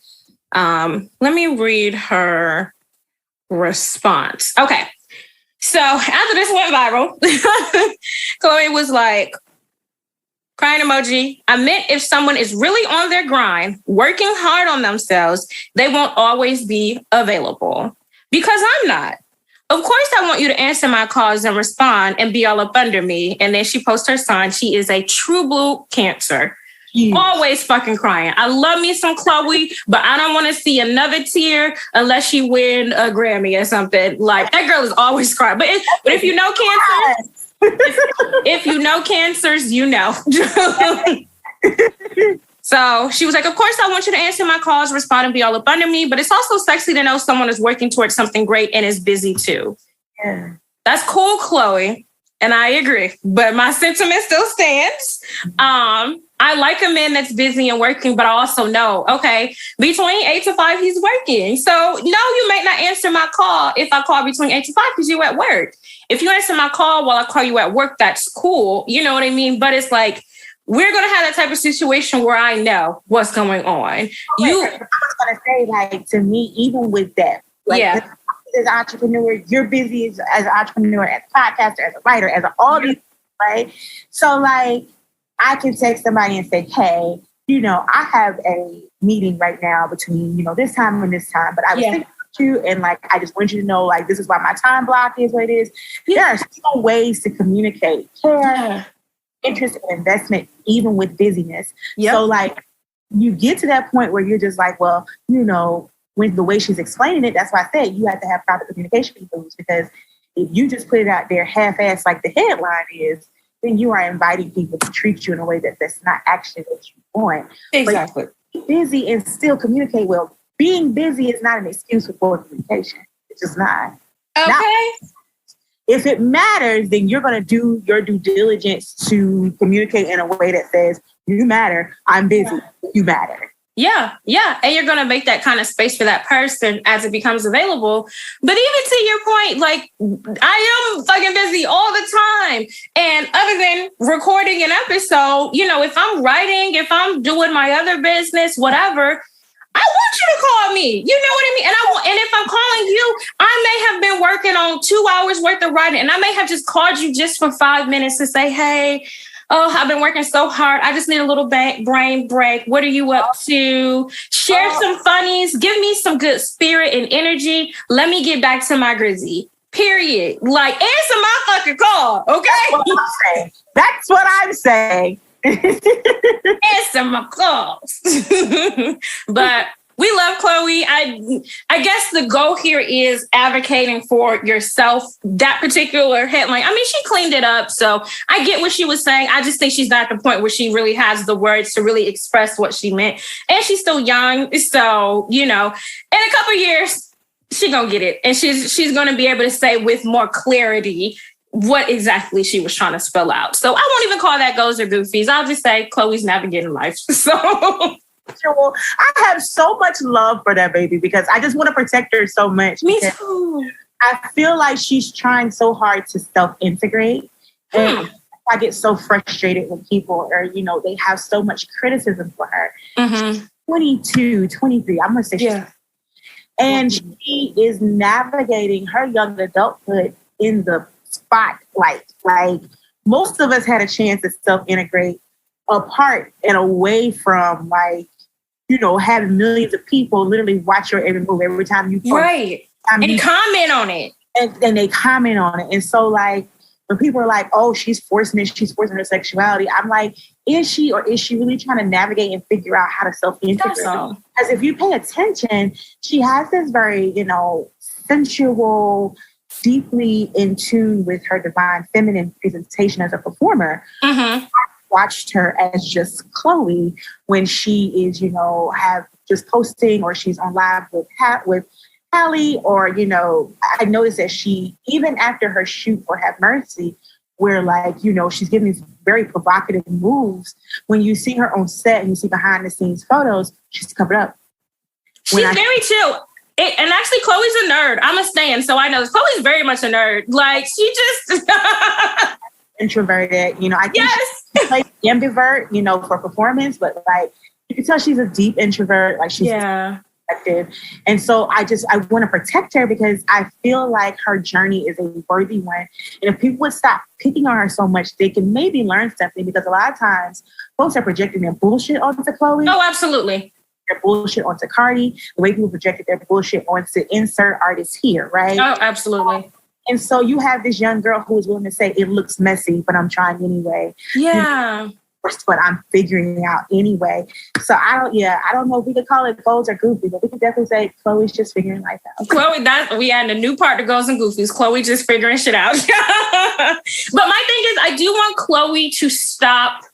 Let me read her response. Okay. So after this went viral, Chloe was like, crying emoji. I meant if someone is really on their grind, working hard on themselves, they won't always be available. Because I'm not. Of course, I want you to answer my calls and respond and be all up under me. And then she posts her sign. She is a true blue Cancer. Always fucking crying. I love me some Chloe, but I don't want to see another tear unless she win a Grammy or something. Like, that girl is always crying. But if you know Cancer, if you know Cancers, you know. So she was like, of course, I want you to answer my calls, respond, and be all up under me. But it's also sexy to know someone is working towards something great and is busy too. Yeah. That's cool, Chloe. And I agree. But my sentiment still stands. I like a man that's busy and working, but I also know, okay, between 8 to 5, he's working. So no, you may not answer my call if I call between 8 to 5 because you're at work. If you answer my call while I call you at work, that's cool. You know what I mean? But it's like, we're going to have that type of situation where I know what's going on. I was going to say, like, to me, even with that, like, as an entrepreneur, you're busy as an entrepreneur, as a podcaster, as a writer, as all these, right? So, like, I can text somebody and say, hey, I have a meeting right now between, this time and this time, but I was thinking about you and like, I just want you to know, like, this is why my time block is what it is. There are still ways to communicate care, interest, and investment, even with busyness. So like, you get to that point where you're just like, well, when the way she's explaining it, that's why I said you have to have proper communication tools, because if you just put it out there half-assed like the headline is, then you are inviting people to treat you in a way that's not actually what you want. Exactly. But be busy and still communicate well. Being busy is not an excuse for poor communication. It's just not. Okay. If it matters, then you're going to do your due diligence to communicate in a way that says, you matter, I'm busy, you matter. Yeah. And you're going to make that kind of space for that person as it becomes available. But even to your point, like, I am fucking busy all the time. And other than recording an episode, if I'm writing, if I'm doing my other business, whatever, I want you to call me. You know what I mean? And if I'm calling you, I may have been working on 2 hours worth of writing, and I may have just called you just for 5 minutes to say, hey, I've been working so hard. I just need a little brain break. What are you up to? Share some funnies. Give me some good spirit and energy. Let me get back to my grizzy. Period. Like, answer my fucking call, okay? That's what I'm saying. Answer my calls. But we love Chloe. I guess the goal here is advocating for yourself. That particular headline, I mean, she cleaned it up. So I get what she was saying. I just think she's not at the point where she really has the words to really express what she meant. And she's still young. So, in a couple of years, she's going to get it. And she's going to be able to say with more clarity what exactly she was trying to spell out. So I won't even call that goes or goofies. I'll just say Chloe's navigating life. So... Well, I have so much love for that baby because I just want to protect her so much. Me too. I feel like she's trying so hard to self-integrate. And I get so frustrated when people are, they have so much criticism for her. Mm-hmm. 22, 23, I'm going to say and she is navigating her young adulthood in the spotlight. Like most of us had a chance to self-integrate apart and away from like, having millions of people literally watch your every move every time you post. Right. And comment on it. And they comment on it. And so like when people are like, oh, she's forcing her sexuality, I'm like, is she really trying to navigate and figure out how to self-integrate? Because if you pay attention, she has this very, sensual, deeply in tune with her divine feminine presentation as a performer. Mm-hmm. Watched her as just Chloe when she is, have just posting or she's on live with Hallie or, I noticed that she, even after her shoot for Have Mercy, where like, she's giving these very provocative moves. When you see her on set and you see behind the scenes photos, she's covered up. She's very chill. And actually, Chloe's a nerd. I'm a stan, so I know Chloe's very much a nerd. Like, she just... introverted, I think she's like ambivert, for performance, but like you can tell she's a deep introvert, like she's effective. And so I want to protect her because I feel like her journey is a worthy one. And if people would stop picking on her so much, they can maybe learn something, because a lot of times folks are projecting their bullshit onto Chloe. Oh, absolutely. Their bullshit onto Cardi, the way people projected their bullshit onto insert artists here, right? Oh, absolutely. And so you have this young girl who is willing to say, it looks messy, but I'm trying anyway. Yeah. But I'm figuring it out anyway. So I don't know if we could call it goals or goofy, but we could definitely say Chloe's just figuring life out. Chloe, we add a new part to goals and goofies. Chloe just figuring shit out. But my thing is, I do want Chloe to stop.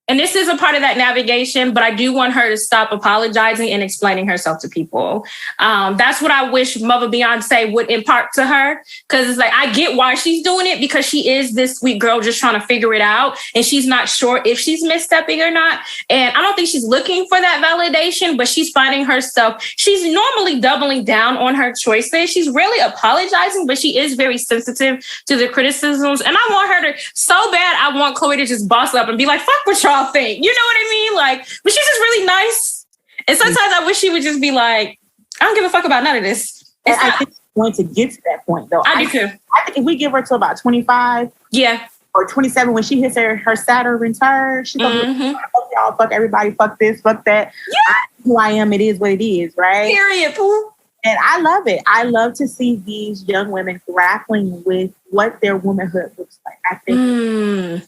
And this is a part of that navigation, but I do want her to stop apologizing and explaining herself to people. That's what I wish Mother Beyonce would impart to her. Because it's like, I get why she's doing it, because she is this sweet girl just trying to figure it out. And she's not sure if she's misstepping or not. And I don't think she's looking for that validation, but she's finding herself. She's normally doubling down on her choices. She's really apologizing, but she is very sensitive to the criticisms. And I want her to, so bad, I want Chloe to just boss up and be like, fuck what y'all think. You know what I mean? Like, but she's just really nice. And sometimes I wish she would just be like, I don't give a fuck about none of this. I think she's going to get to that point, though. I do too. I think if we give her till about 25, yeah, or 27 when she hits her Saturn return. She's gonna be like, fuck y'all, fuck everybody, fuck this, fuck that. Yeah. Who I am, it is what it is, right? Period, poo. And I love it. I love to see these young women grappling with what their womanhood looks like. I think I'm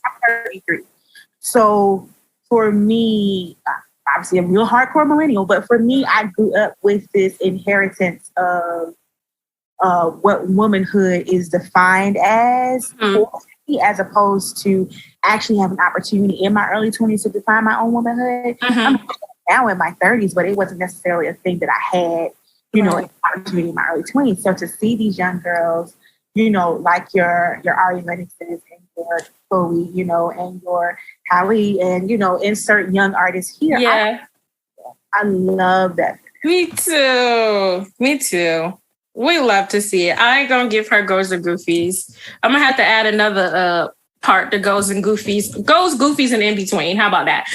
33. So for me, obviously I'm a real hardcore millennial, but for me, I grew up with this inheritance of what womanhood is defined as, for me, as opposed to actually have an opportunity in my early 20s to define my own womanhood. I'm now in my 30s, but it wasn't necessarily a thing that I had, an opportunity in my early 20s. So to see these young girls, like your Ari Lennoxes and your Chloe, and your Hallie, and, insert young artists here. Yeah. I love that. Me too. We love to see it. I ain't gonna give her goes or goofies. I'm gonna have to add another part to goes and goofies. Goes, goofies, and in between. How about that?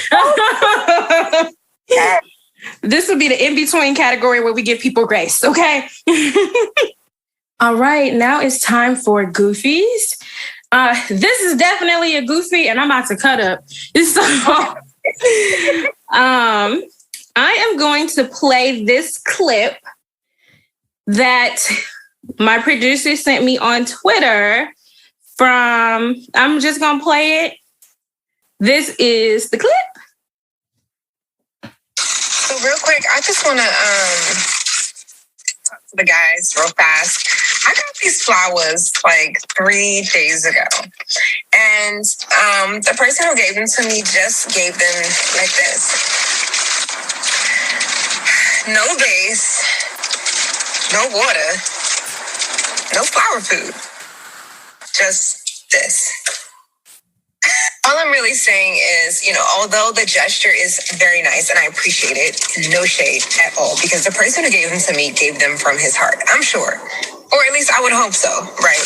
This would be the in between category where we give people grace. Okay. All right. Now it's time for goofies. This is definitely a goofy, and I'm about to cut up. So, I am going to play this clip that my producer sent me on Twitter I'm just going to play it. This is the clip. So real quick, I just want to talk to the guys real fast. I got these flowers like 3 days ago. And the person who gave them to me just gave them like this. No vase, no water, no flower food. Just this. All I'm really saying is, although the gesture is very nice and I appreciate it, no shade at all, because the person who gave them to me gave them from his heart, I'm sure. Or at least I would hope so, right?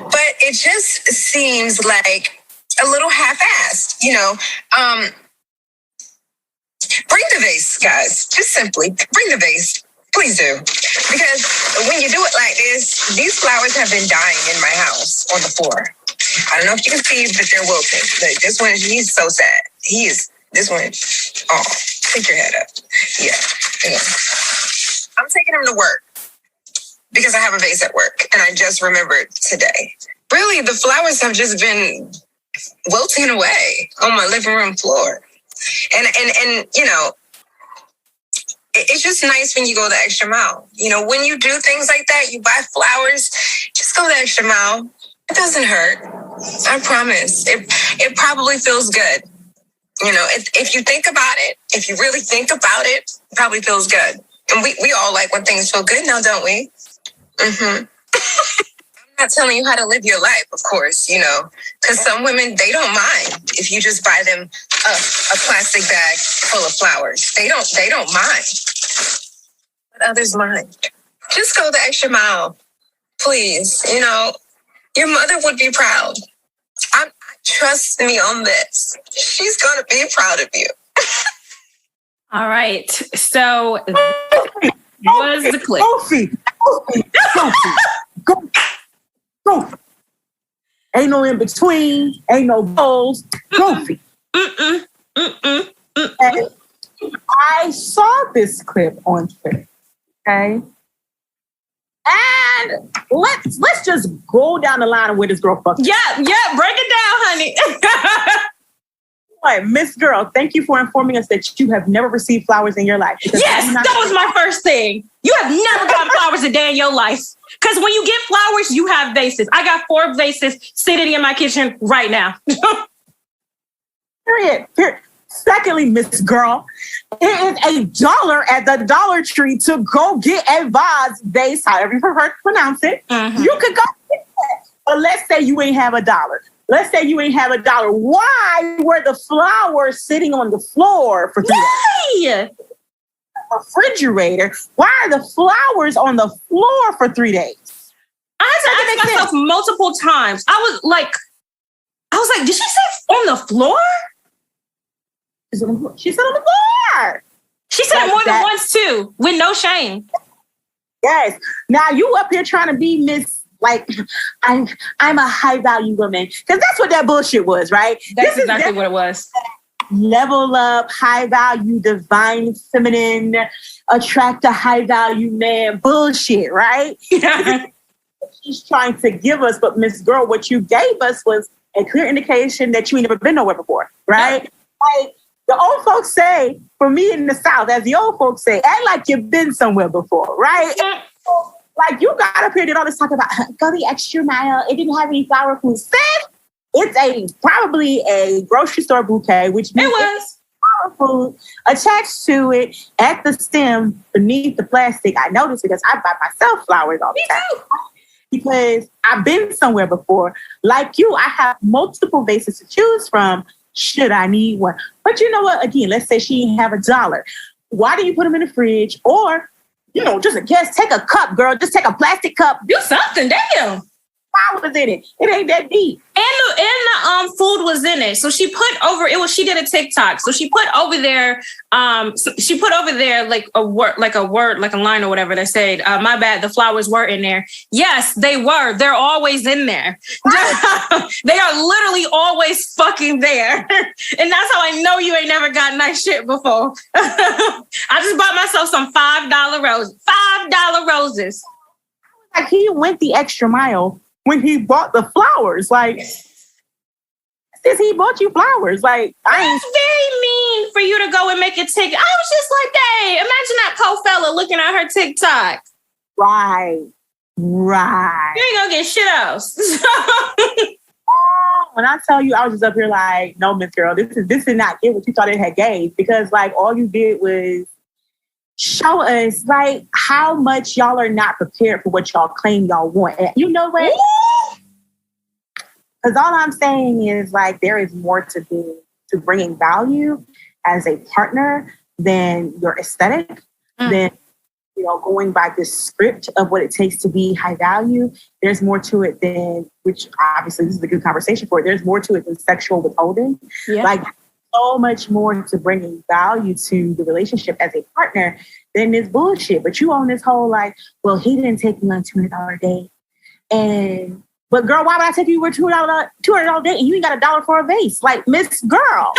But it just seems like a little half-assed, Bring the vase, guys. Just simply bring the vase. Please do. Because when you do it like this, these flowers have been dying in my house on the floor. I don't know if you can see, but they're wilting. But this one, he's so sad. This one, take your head up. Yeah. I'm taking him to work because I have a vase at work, and I just remembered today. Really, the flowers have just been wilting away on my living room floor. And it's just nice when you go the extra mile. When you do things like that, you buy flowers, just go the extra mile. It doesn't hurt. I promise. It probably feels good. If you think about it, if you really think about it, it probably feels good. And we all like when things feel good now, don't we? I'm not telling you how to live your life, of course, because some women, they don't mind if you just buy them a plastic bag full of flowers. They don't mind. But others mind. Just go the extra mile, please. Your mother would be proud. Trust me on this. She's going to be proud of you. All right. So was the clip. Goofy. Ain't no in between. Ain't no goals. Goofy. I saw this clip on Twitter. Okay. And let's just go down the line of where this girl fucked. Yeah, break it down, honey. All right, Miss Girl, thank you for informing us that you have never received flowers in your life. Yes, that was my first thing. You have never gotten flowers a day in your life. Because when you get flowers, you have vases. I got 4 vases sitting in my kitchen right now. Period. Secondly, Miss Girl, it is $1 at the Dollar Tree to go get a vase, however you prefer to pronounce it. You could go get that. But let's say you ain't have $1. Let's say you ain't have $1. Why were the flowers sitting on the floor for 3 days? Refrigerator. Why are the flowers on the floor for 3 days? I had to ask myself multiple times. I was like, did she say on the floor? She said on the floor. She said it more than once too, with no shame. Yes. Now you up here trying to be Miss Like, I'm a high value woman. Because that's what that bullshit was, right? That's exactly what it was. Level up, high value, divine, feminine, attract a high value man bullshit, right? She's trying to give us, but Miss Girl, what you gave us was a clear indication that you ain't never been nowhere before, right? Like the old folks say, for me in the South, as the old folks say, act like you've been somewhere before, right? Like you got up here did all this talk about go the extra mile. It didn't have any flower food. It's probably a grocery store bouquet, which means it was flower food attached to it at the stem beneath the plastic. I noticed because I buy myself flowers all the time. Too. Because I've been somewhere before. Like you, I have multiple vases to choose from should I need one. But you know what? Again, let's say she didn't have $1. Why do you put them in the fridge? Or, just a guess, take a cup, girl. Just take a plastic cup. Do something, damn. Flowers in it. It ain't that deep. And the food was in it. So she did a TikTok. So she put over there, like a line or whatever that said, my bad, the flowers were in there. Yes, they were. They're always in there. They are literally always fucking there. And that's how I know you ain't never got nice shit before. I just bought myself some $5 roses. $5 roses. Like he went the extra mile when he bought the flowers. Like, since he bought you flowers, like, That's very mean for you to go and make a TikTok. I was just like, hey, imagine that poor fella looking at her TikTok. Right. You ain't gonna get shit else. When I tell you, I was just up here like, no, Miss Girl, this did not get what you thought it had gave. Because, like, all you did was show us, like, how much y'all are not prepared for what y'all claim y'all want. And you know what? Because all I'm saying is, like, there is more to bringing value as a partner than your aesthetic, than, going by the script of what it takes to be high value. There's more to it than, which obviously this is a good conversation for it. There's more to it than sexual withholding. Yeah. Like, so much more to bringing value to the relationship as a partner than this bullshit. But you own this whole like, well, he didn't take me on a $200 date. But girl, why would I take you for a $200 date and you ain't got $1 for a vase? Like, Miss Girl.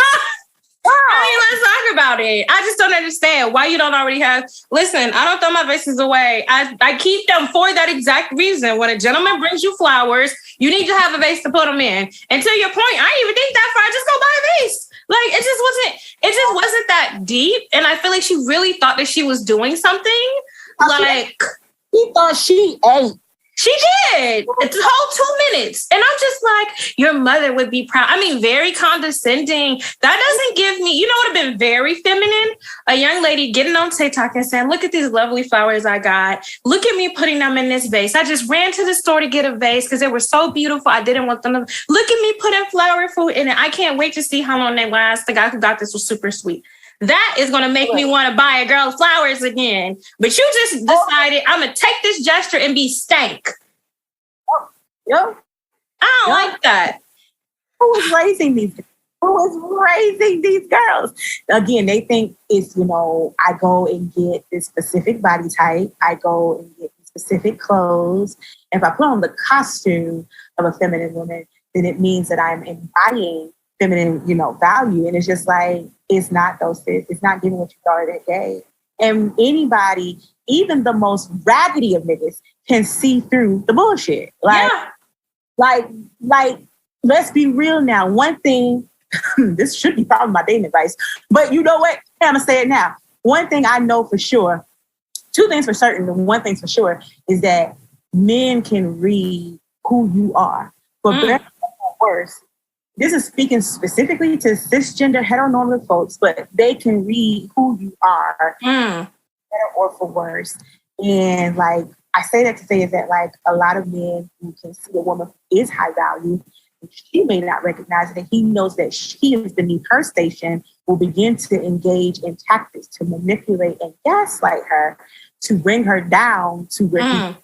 I mean, let's talk about it. I just don't understand why you don't already have. Listen, I don't throw my vases away. I keep them for that exact reason. When a gentleman brings you flowers, you need to have a vase to put them in. And to your point, I didn't even think that far. I just go buy a vase. Like, it just wasn't that deep. And I feel like she really thought that she was doing something. Like, he thought she ate. She did. It's the whole 2 minutes. And I'm just like, your mother would be proud. I mean, very condescending. That doesn't give me, you know what would have been very feminine? A young lady getting on TikTok and saying, look at these lovely flowers I got. Look at me putting them in this vase. I just ran to the store to get a vase because they were so beautiful. I didn't want them to look at me putting flower food in it. I can't wait to see how long they last. The guy who got this was super sweet. That is going to make me want to buy a girl flowers again. But you just decided I'm going to take this gesture and be stank. Yep. I don't like that. Who was raising these girls? Again, they think it's, I go and get this specific body type. I go and get specific clothes. And if I put on the costume of a feminine woman, then it means that I'm embodying feminine, value. And it's just like, it's not those things. It's not giving what you thought it gave. And anybody, even the most raggedy of niggas, can see through the bullshit. Like, let's be real now. One thing, this should be probably my dating advice, but you know what? I'm gonna say it now. One thing I know for sure, two things for certain, and one thing for sure is that men can read who you are. For better or worse, this is speaking specifically to cisgender heteronormative folks, but they can read who you are, better or for worse. And like, I say that to say is that like a lot of men who can see a woman who is high value, she may not recognize it, and he knows that she is beneath her station, will begin to engage in tactics to manipulate and gaslight her to bring her down to where he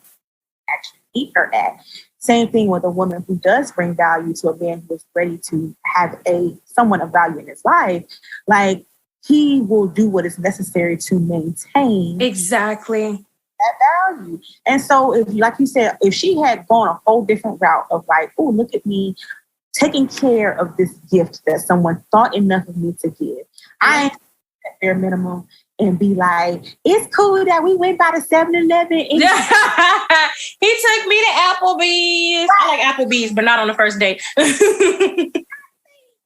actually meet her at. Same thing with a woman who does bring value to a man who is ready to have someone of value in his life. Like, he will do what is necessary to maintain. Exactly. that value. And so, if, like you said, if she had gone a whole different route of like, oh, look at me taking care of this gift that someone thought enough of me to give, I ain't at bare minimum and be like, it's cool that we went by the 7-Eleven. He took me to Applebee's. Right. I like Applebee's, but not on the first date.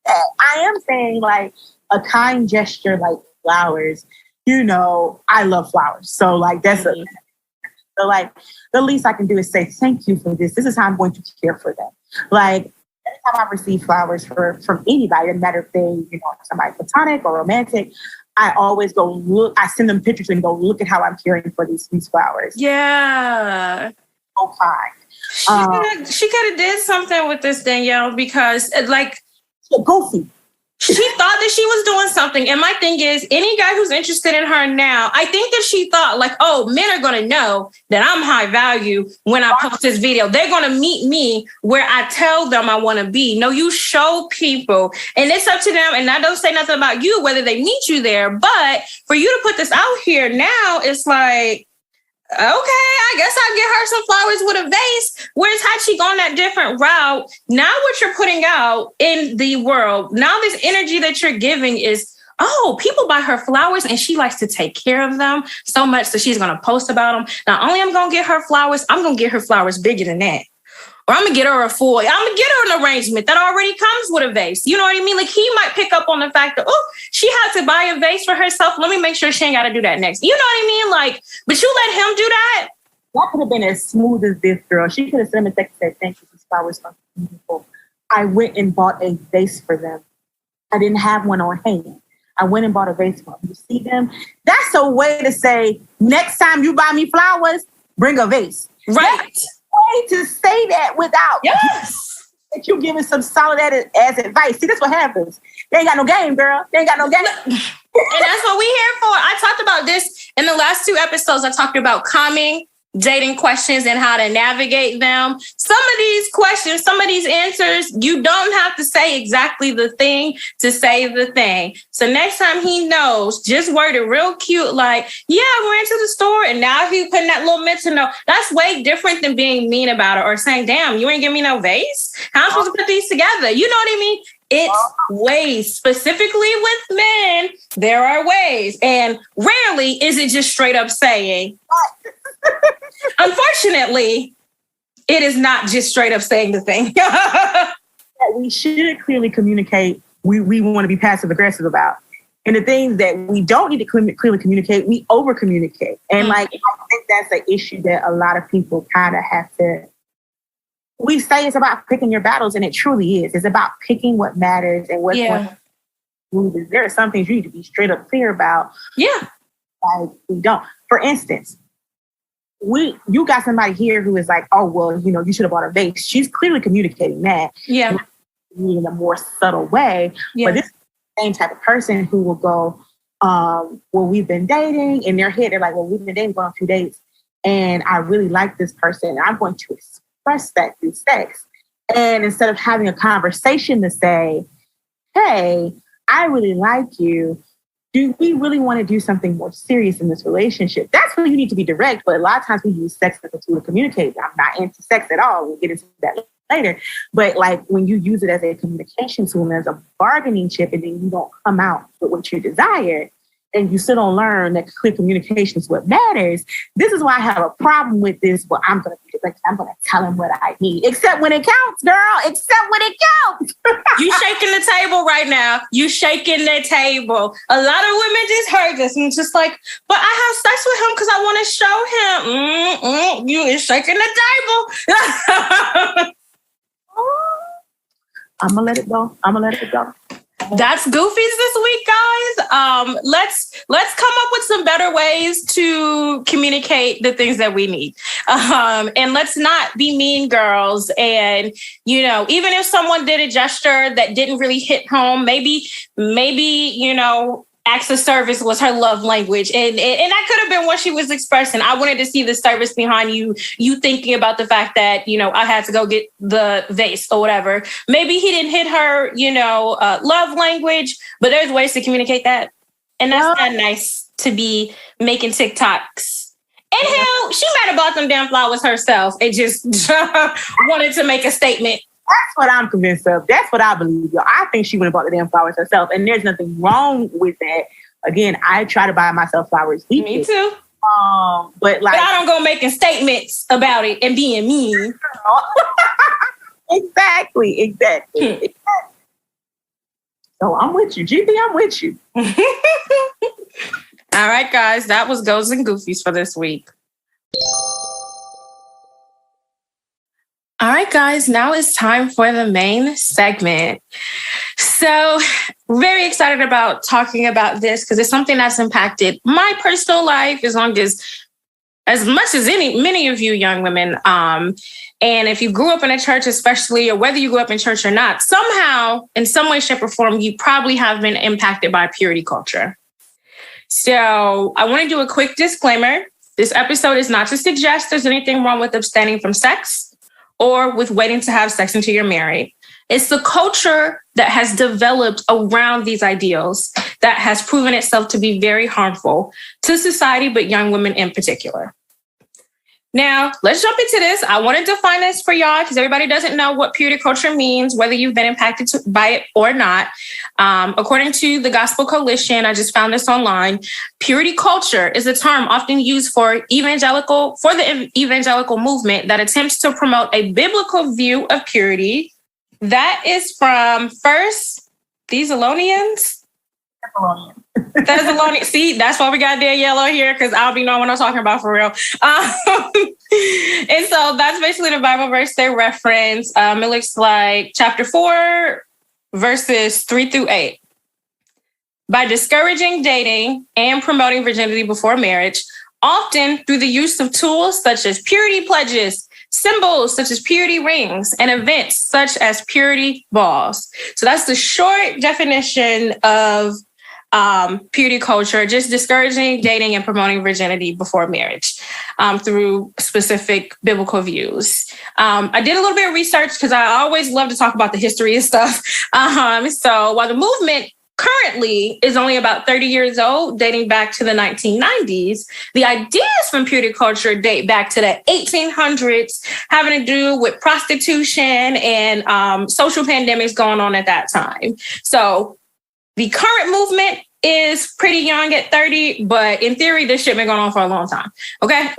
I am saying like a kind gesture like flowers. You know, I love flowers. So like that's so like the least I can do is say thank you for this. This is how I'm going to care for them. Like every time I receive flowers from anybody, no matter if they, you know, somebody platonic or romantic, I always go look. I send them pictures and go look at how I'm caring for these flowers. Yeah. So kind. She could have did something with this, Danyelle, because like goofy. She thought that she was doing something. And my thing is, any guy who's interested in her now, I think that she thought like, oh, men are going to know that I'm high value when I post this video. They're going to meet me where I tell them I want to be. No, you show people and it's up to them. And I don't say nothing about you, whether they meet you there. But for you to put this out here now, it's like, okay, I guess I'll get her some flowers with a vase. Whereas had she gone that different route, now what you're putting out in the world, now this energy that you're giving is, oh, people buy her flowers and she likes to take care of them so much that she's going to post about them. Not only I'm going to get her flowers, I'm going to get her flowers bigger than that. Or I'm going to get her I'm going to get her an arrangement that already comes with a vase. You know what I mean? Like he might pick up on the fact that, oh, she had to buy a vase for herself. Let me make sure she ain't got to do that next. You know what I mean? Like, but you let him do that. That could have been as smooth as this, girl. She could have sent him a text and said, thank you, these flowers are beautiful. I went and bought a vase for them. I didn't have one on hand. I went and bought a vase for them. You see them? That's a way to say, next time you buy me flowers, bring a vase. Right. That's way to say that without that you giving some solid as advice. See, that's what happens. They ain't got no game, girl. They ain't got no game. And that's what we here for. I talked about this in the last 2 episodes. I talked about calming dating questions and how to navigate them. Some of these questions, some of these answers, you don't have to say exactly the thing to say the thing. So next time he knows, just word it real cute, like, yeah, I went to the store and now he putting that little mental note. That's way different than being mean about it or saying, damn, you ain't give me no vase. How am I supposed to put these together? You know what I mean? It's ways. Specifically with men, there are ways. And rarely is it just straight up saying. Unfortunately, it is not just straight up saying the thing. We should clearly communicate we want to be passive aggressive about. And the things that we don't need to clearly communicate, we over communicate. And like, I think that's an issue that a lot of people kind of have to. We say it's about picking your battles, and it truly is. It's about picking what matters and what's going to move. There are some things you need to be straight up clear about. Yeah. Like we don't. For instance, you got somebody here who is like, oh, well, you know, you should have bought a vase. She's clearly communicating that. Yeah. In a more subtle way. Yeah. But this is the same type of person who will go, well, we've been dating. In their head, they're like, well, we've been dating, going on 2 dates. And I really like this person. And I'm going to express that through sex. And instead of having a conversation to say, hey, I really like you. Do we really want to do something more serious in this relationship? That's when you need to be direct. But a lot of times we use sex as a tool to communicate. I'm not into sex at all. We'll get into that later. But like when you use it as a communication tool and as a bargaining chip, and then you don't come out with what you desire, and you still don't learn that clear communication is what matters. This is why I have a problem with this. Well, I'm going to be direct. I'm going to tell him what I need. Except when it counts, girl. Except when it counts. You shaking the table right now. You shaking the table. A lot of women just heard this and it's just like, but I have sex with him because I want to show him. You is shaking the table. I'm going to let it go. I'm going to let it go. That's Goofies this week, guys. Let's come up with some better ways to communicate the things that we need. And let's not be mean girls. And, you know, even if someone did a gesture that didn't really hit home, maybe, you know, acts of service was her love language. And that could have been what she was expressing. I wanted to see the service behind you thinking about the fact that, you know, I had to go get the vase or whatever. Maybe he didn't hit her, you know, love language, but there's ways to communicate that. And that's not nice to be making TikToks And hell, she might have bought them damn flowers herself and just wanted to make a statement. That's what I'm convinced of. That's what I believe. Yo. I think she went and bought the damn flowers herself. And there's nothing wrong with that. Again, I try to buy myself flowers. Me too. But I don't go making statements about it and being mean. Exactly. So I'm with you. GB, I'm with you. All right, guys. That was Goes and Goofies for this week. All right, guys. Now it's time for the main segment. So very excited about talking about this because it's something that's impacted my personal life as much as many of you young women. And if you grew up in a church, especially, or whether you grew up in church or not, somehow, in some way, shape, or form, you probably have been impacted by purity culture. So I want to do a quick disclaimer. This episode is not to suggest there's anything wrong with abstaining from sex or with waiting to have sex until you're married. It's the culture that has developed around these ideals that has proven itself to be very harmful to society, but young women in particular. Now, let's jump into this. I want to define this for y'all because everybody doesn't know what purity culture means, whether you've been impacted by it or not. According to the Gospel Coalition, I just found this online. Purity culture is a term often used for the evangelical movement that attempts to promote a biblical view of purity. That is from First Thessalonians. Thessalonians. See, that's why we got Danyelle on here because I'll be knowing what I'm talking about for real. And so that's basically the Bible verse they reference. It looks like chapter 4, verses 3-8. By discouraging dating and promoting virginity before marriage, often through the use of tools such as purity pledges, symbols such as purity rings, and events such as purity balls. So that's the short definition of purity culture, just discouraging dating and promoting virginity before marriage through specific biblical views. I did a little bit of research because I always love to talk about the history and stuff. So while the movement currently is only about 30 years old, dating back to the 1990s, the ideas from purity culture date back to the 1800s, having to do with prostitution and social pandemics going on at that time. So the current movement is pretty young at 30, but in theory, this shit been going on for a long time. Okay.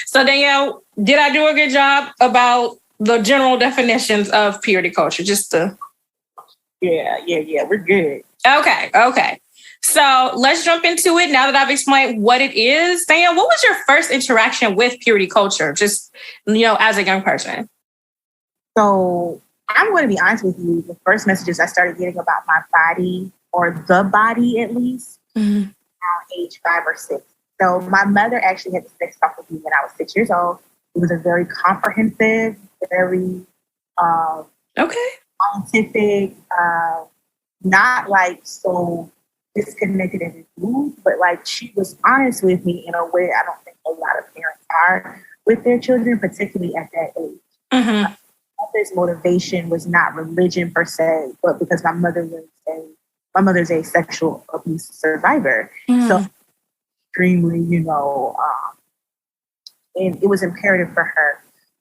So Danyelle, did I do a good job about the general definitions of purity culture? Yeah, we're good. Okay. So let's jump into it now that I've explained what it is. Danyelle, what was your first interaction with purity culture? Just, as a young person. So I'm going to be honest with you. The first messages I started getting about my body, or the body at least, around age 5 or 6. So my mother actually had the sex talk with me when I was 6 years old. It was a very comprehensive, very scientific, not like so disconnected and removed, but like she was honest with me in a way I don't think a lot of parents are with their children, particularly at that age. Mm-hmm. Mother's motivation was not religion per se, but because my mother's a sexual abuse survivor. So extremely, and it was imperative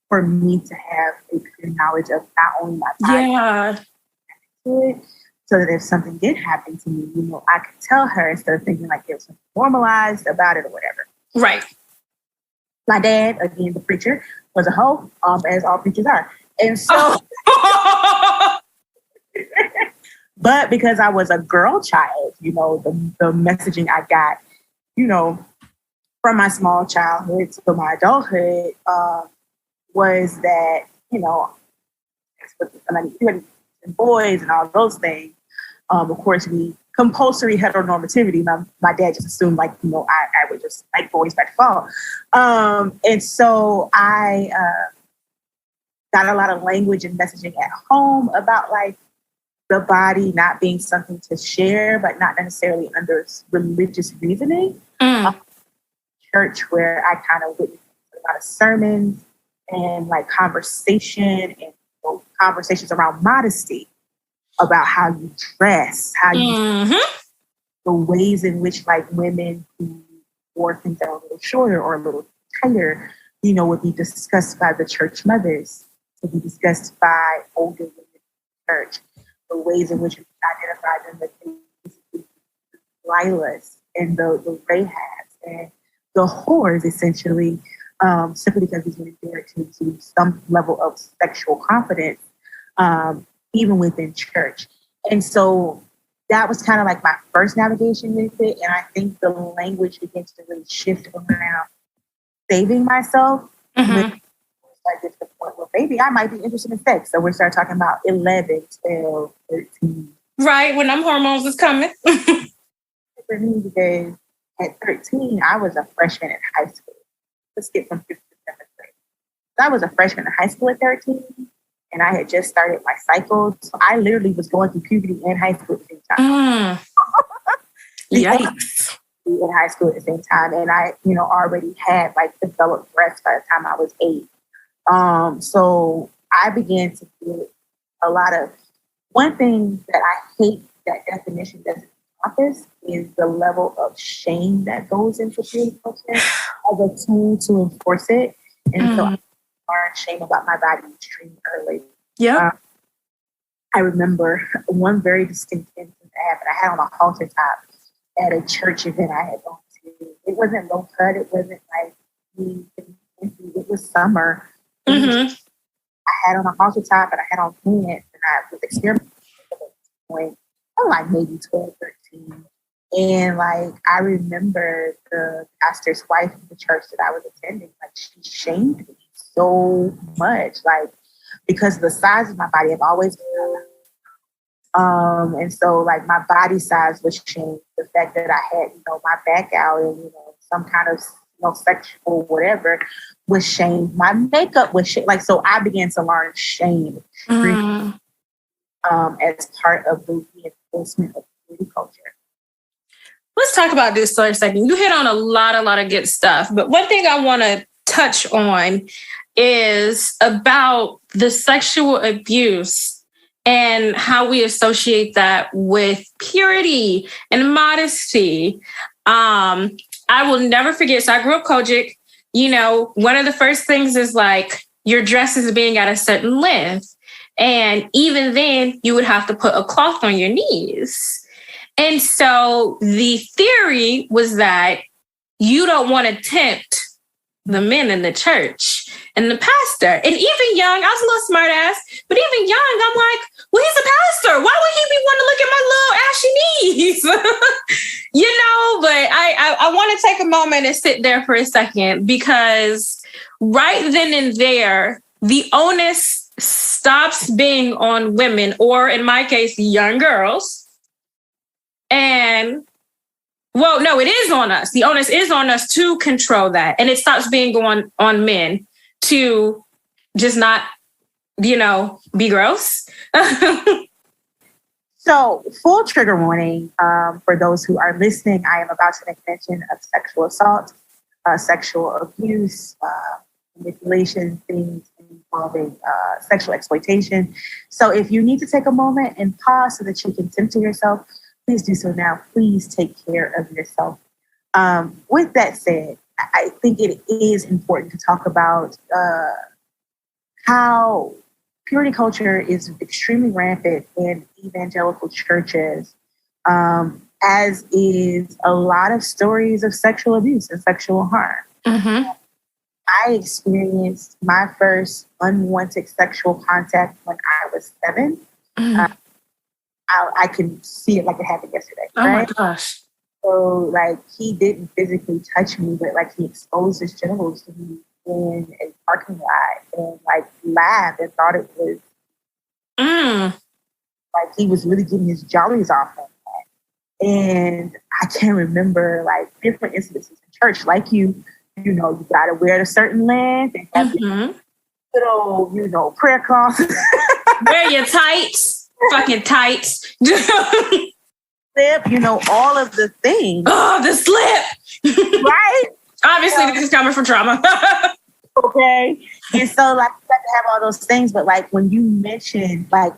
for me to have a clear knowledge of not only my body, so that if something did happen to me, I could tell her instead of thinking like it was normalized about it or whatever. Right. My dad, again, the preacher, was a hoe, as all preachers are. And so, but because I was a girl child, the messaging I got, from my small childhood to my adulthood, was that, boys and all those things. Of course, compulsory heteronormativity. My dad just assumed I would just like boys by default. And so I got a lot of language and messaging at home about like the body not being something to share, but not necessarily under religious reasoning. Church where I kind of witnessed a lot of sermons and like conversation and conversations around modesty, about how you dress, how you the ways in which like women who or things that are a little shorter or a little tighter, would be discussed by the church mothers, would be discussed by older women in the church, the ways in which we identify them, the Lilas and the Rahabs and the whores, essentially, simply because these women dared to some level of sexual confidence, even within church. And so that was kind of like my first navigation with it. And I think the language begins to really shift around saving myself. Mm-hmm. I get to the point where maybe I might be interested in sex. So we start talking about 11, 12, 13. Right, when them hormones is coming. For me, because at 13, I was a freshman in high school. Let's get from 5th to 7th grade. So I was a freshman in high school at 13, and I had just started my cycle. So I literally was going through puberty and high school at the same time. Yikes. In high school at the same time. And I, already had like developed breasts by the time I was 8. So I began to get a lot of, one thing that I hate that definition doesn't encompass is the level of shame that goes into purity culture as a tool to enforce it. And so I learned shame about my body extremely early. Yeah. I remember one very distinct instance that happened. I had on a halter top at a church event I had gone to. It wasn't low cut. It wasn't like it was summer. Mm-hmm. I had on a halter top and I had on pants, and I was experimenting at that point. I was like maybe 12, 13. And like I remember the pastor's wife of the church that I was attending, like she shamed me so much, like because the size of my body, I've always been and so like my body size was shamed. The fact that I had, my back out and, some kind of, sexual whatever was shamed. My makeup was shamed. Like, so I began to learn shame as part of the reinforcement of beauty culture. Let's talk about this for a second. You hit on a lot of good stuff, but one thing I want to touch on is about the sexual abuse and how we associate that with purity and modesty. I will never forget. So I grew up Kojic. One of the first things is like your dress is being at a certain length. And even then you would have to put a cloth on your knees. And so the theory was that you don't want to tempt the men in the church and the pastor. And even young, I was a little smart ass, but even young, I'm like, well, he's a pastor. Why would he be wanting to look at my little ashy knees? But I want to take a moment and sit there for a second, because right then and there, the onus stops being on women, or in my case, young girls. And well, no, it is on us. The onus is on us to control that. And it stops being on men to just not, be gross. So, full trigger warning for those who are listening. I am about to make mention of sexual assault, sexual abuse, manipulation, things involving sexual exploitation. So if you need to take a moment and pause so that you can center yourself, please do so now. Please take care of yourself. With that said, I think it is important to talk about how purity culture is extremely rampant in evangelical churches, as is a lot of stories of sexual abuse and sexual harm. Mm-hmm. I experienced my first unwanted sexual contact when I was 7. Mm-hmm. I can see it like it happened yesterday. Oh right? My gosh. So like he didn't physically touch me, but like he exposed his genitals to me in a parking lot and like laughed and thought it was like he was really getting his jollies off on that. And I can remember like different incidences in church, like you gotta wear a certain length and have your little, prayer cloth. Wear your tights, fucking tights. Slip, all of the things. Oh, the slip. Right? Obviously, this is coming from trauma. Okay. And so, like, you got to have all those things. But, like, when you mentioned, like,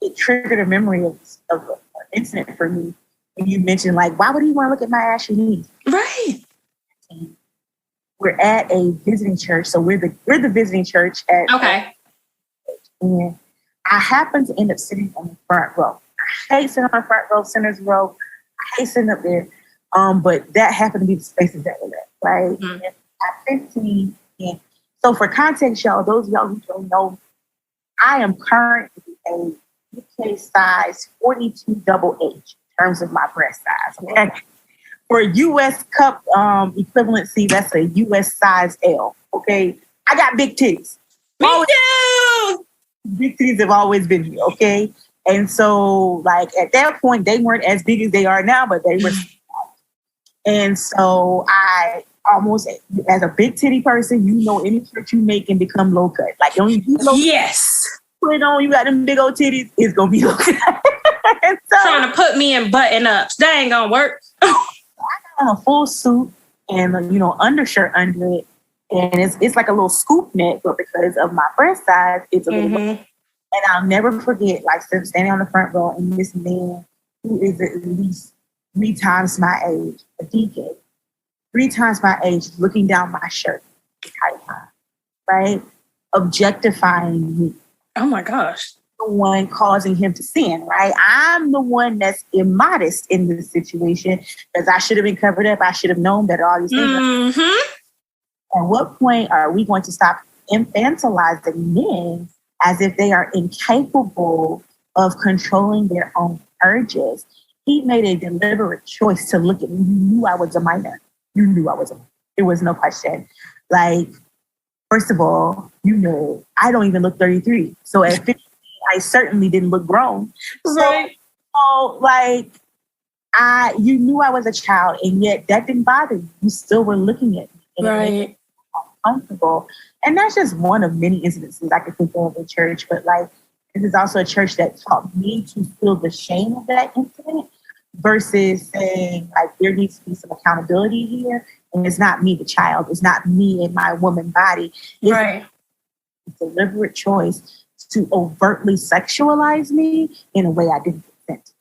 it triggered a memory of an incident for me. When you mentioned, like, why would he want to look at my ashy knees? Right. 15. We're at a visiting church. So we're the visiting church at. Okay. And I happen to end up sitting on the front row. I hate sitting on the front row, center's row. I hate sitting up there. But that happened to be the spaces that were there, right? Mm-hmm. At 15, and so for context, y'all, those of y'all who don't know, I am currently a UK size 42 double H in terms of my breast size. Okay? For US cup equivalency, that's a US size L. Okay, I got big titties. Me too. Big titties have always been here. Okay, and so like at that point, they weren't as big as they are now, but they were. And so I almost, as a big titty person, any shirt you make can become low cut. Like you yes. Put it on, you got them big old titties, it's gonna be low cut. So, trying to put me in button ups, that ain't gonna work. I got on a full suit and undershirt under it, and it's like a little scoop neck, but because of my breast size, it's a little. And I'll never forget, like standing on the front row, and this man who is at least 3 times my age, a deacon, 3 times my age, looking down my shirt, right, objectifying me. Oh my gosh. The one causing him to sin, right? I'm the one that's immodest in this situation because I should have been covered up. I should have known that all these things. At what point are we going to stop infantilizing men as if they are incapable of controlling their own urges? He made a deliberate choice to look at me. You knew I was a minor. You knew I was a minor. There was no question. Like, first of all, I don't even look 33. So at 15, I certainly didn't look grown. Right. So you knew I was a child, and yet that didn't bother you. You still were looking at me. And right. It made me uncomfortable. And that's just one of many incidences I could think of in church. But this is also a church that taught me to feel the shame of that incident versus saying, there needs to be some accountability here. And it's not me, the child. It's not me and my woman body. It's right. a deliberate choice to overtly sexualize me in a way I didn't consent.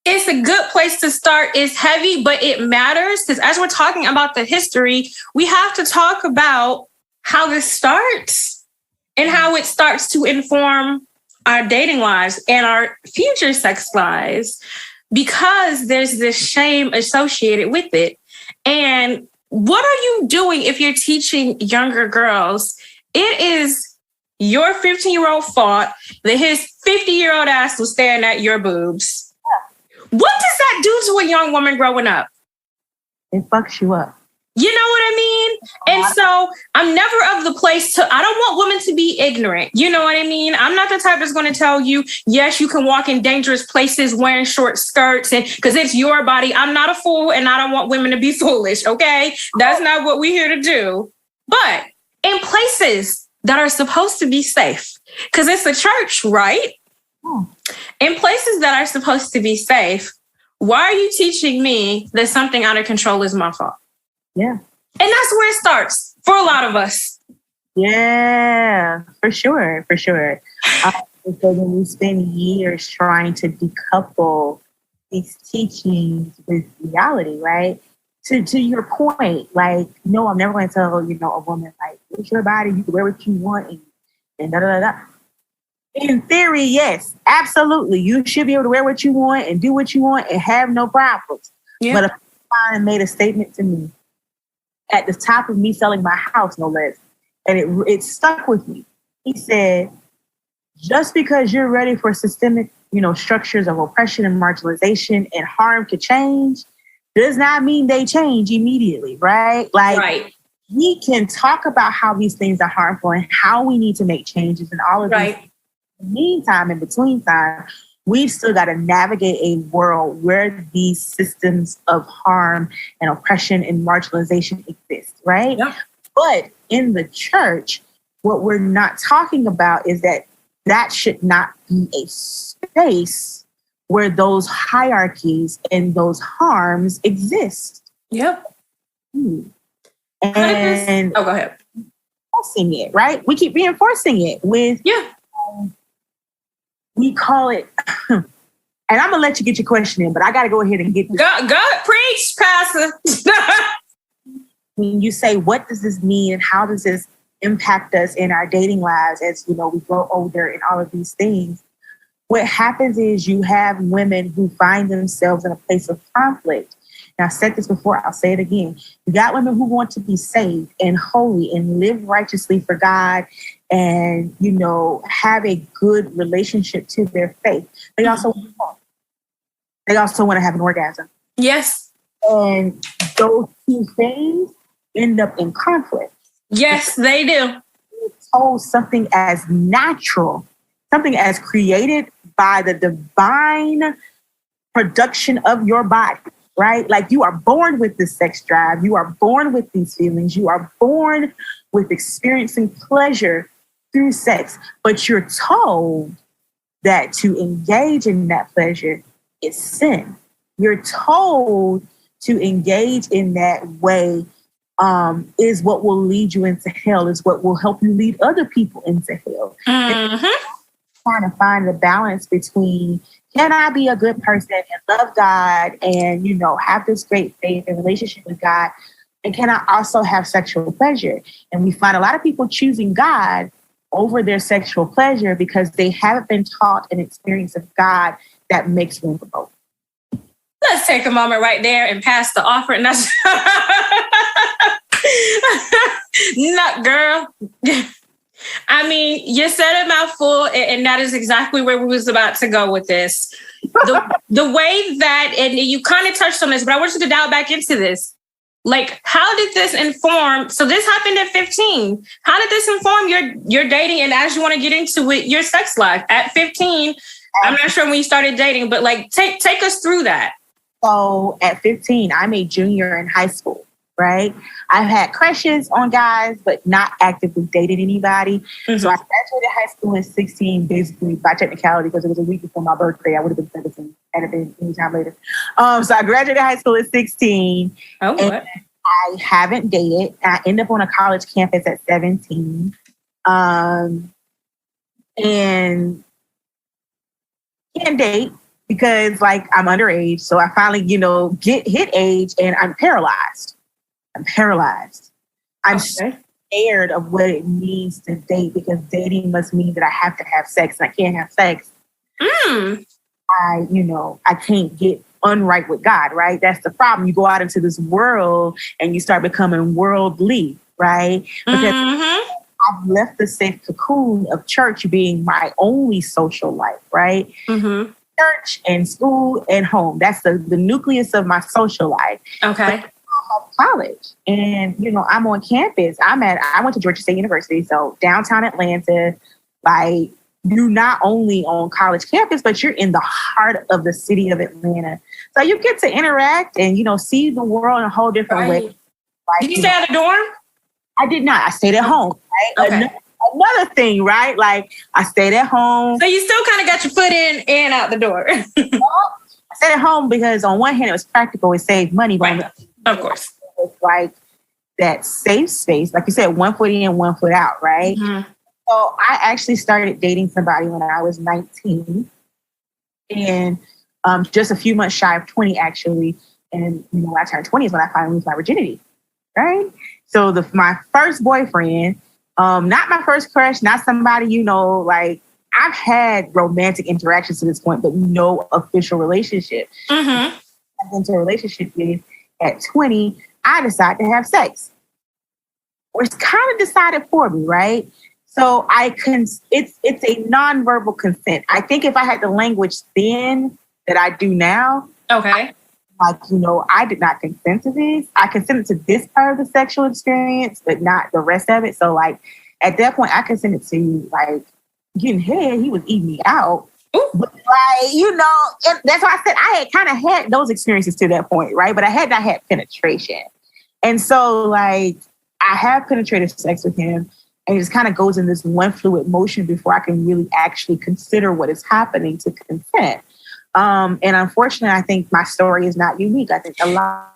It's a good place to start. It's heavy, but it matters because as we're talking about the history, we have to talk about how this starts and how it starts to inform our dating lives and our future sex lives, because there's this shame associated with it. And what are you doing if you're teaching younger girls? It is your 15-year-old fault that his 50-year-old ass was staring at your boobs. Yeah. What does that do to a young woman growing up? It fucks you up. You know what I mean? And so I'm never of the place I don't want women to be ignorant. You know what I mean? I'm not the type that's going to tell you, yes, you can walk in dangerous places wearing short skirts and because it's your body. I'm not a fool and I don't want women to be foolish. Okay. That's not what we're here to do. But in places that are supposed to be safe, because it's a church, right? In places that are supposed to be safe, why are you teaching me that something out of control is my fault? Yeah. And that's where it starts for a lot of us. Yeah, for sure. For sure. So when we spend years trying to decouple these teachings with reality, right? To your point, no, I'm never going to tell, a woman, it's your body, you can wear what you want and da-da-da-da. In theory, yes, absolutely. You should be able to wear what you want and do what you want and have no problems. Yeah. But a client made a statement to me at the top of me selling my house, no less. And it stuck with me. He said, just because you're ready for systemic, structures of oppression and marginalization and harm to change does not mean they change immediately, right? Right. We can talk about how these things are harmful and how we need to make changes and all of right. these. In the meantime, in between time, we've still got to navigate a world where these systems of harm and oppression and marginalization exist, right? Yeah. But in the church, what we're not talking about is that should not be a space where those hierarchies and those harms exist. Yep. And go ahead. Reinforcing it, right? We keep reinforcing it with we call it, and I'm gonna let you get your question in, but I gotta go ahead and get this. Go preach, Pastor. when you say, what does this mean and how does this impact us in our dating lives as, we grow older and all of these things, what happens is you have women who find themselves in a place of conflict. Now, I said this before, I'll say it again. You got women who want to be saved and holy and live righteously for God and, have a good relationship to their faith. They also want to have an orgasm. Yes. And those two things end up in conflict. Yes, they do. It's told something as natural, something as created by the divine production of your body, right? Like you are born with this sex drive. You are born with these feelings. You are born with experiencing pleasure through sex, but you're told that to engage in that pleasure is sin. You're told to engage in that way is what will lead you into hell, is what will help you lead other people into hell. Trying to find the balance between, can I be a good person and love God and, have this great faith and relationship with God? And can I also have sexual pleasure? And we find a lot of people choosing God over their sexual pleasure because they haven't been taught an experience of God that makes room for both. Let's take a moment right there and pass the offering. That's not, girl. I mean, you said a mouthful, and that is exactly where we was about to go with this. The way that, and you kind of touched on this, but I want you to dial back into this. Like, how did this inform? So this happened at 15. How did this inform your dating? And as you want to get into it, your sex life at 15, I'm not sure when you started dating, but like, take us through that. So at 15, I'm a junior in high school, right? I've had crushes on guys, but not actively dated anybody. Mm-hmm. So I graduated high school at 16, basically by technicality, because it was a week before my birthday. I would have been 17, had it been any time later. So I graduated high school at 16. Oh, what? I haven't dated. I ended up on a college campus at 17. And can't date because I'm underage. So I finally, hit age and I'm paralyzed. I'm scared of what it means to date because dating must mean that I have to have sex and I can't have sex. I can't get unright with God, right? That's the problem. You go out into this world and you start becoming worldly, right? Because I've left the safe cocoon of church being my only social life, right? Mm-hmm. Church and school and home. That's the nucleus of my social life. Okay. But college and, I'm on campus. I went to Georgia State University, so downtown Atlanta, you're not only on college campus, but you're in the heart of the city of Atlanta. So you get to interact and, see the world in a whole different way. Did you stay at a dorm? I did not. I stayed at home. Right? Okay. Another thing, right? I stayed at home. So you still kind of got your foot in and out the door. I stayed at home because on one hand, it was practical. It saved money. But right. Of course. It's that safe space. Like you said, 1 foot in, 1 foot out, right? Mm-hmm. So I actually started dating somebody when I was 19 and just a few months shy of 20, actually. And, when I turned 20 is when I finally lose my virginity, right? So my first boyfriend, not my first crush, not somebody, I've had romantic interactions to this point, but no official relationship. Mm-hmm. I went into a relationship with at 20, I decided to have sex. Or it's kind of decided for me, right? So it's a nonverbal consent. I think if I had the language then that I do now, okay, I did not consent to this. I consented to this part of the sexual experience, but not the rest of it. So at that point, I consented to getting head. He was eating me out. Ooh. But that's why I said I had kind of had those experiences to that point, right? But I had not had penetration. And so I have penetrative sex with him. And it just kind of goes in this one fluid motion before I can really actually consider what is happening to consent. And unfortunately, I think my story is not unique. I think a lot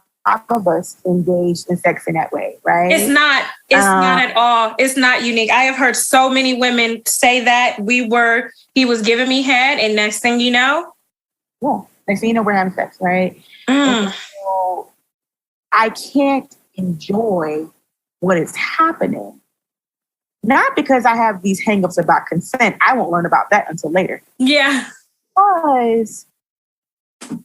of us engage in sex in that way, right? It's not at all. It's not unique. I have heard so many women say that he was giving me head and next thing you know. Yeah. Next thing you know, we're having sex, right? So I can't enjoy what is happening. Not because I have these hangups about consent. I won't learn about that until later. Yeah. Because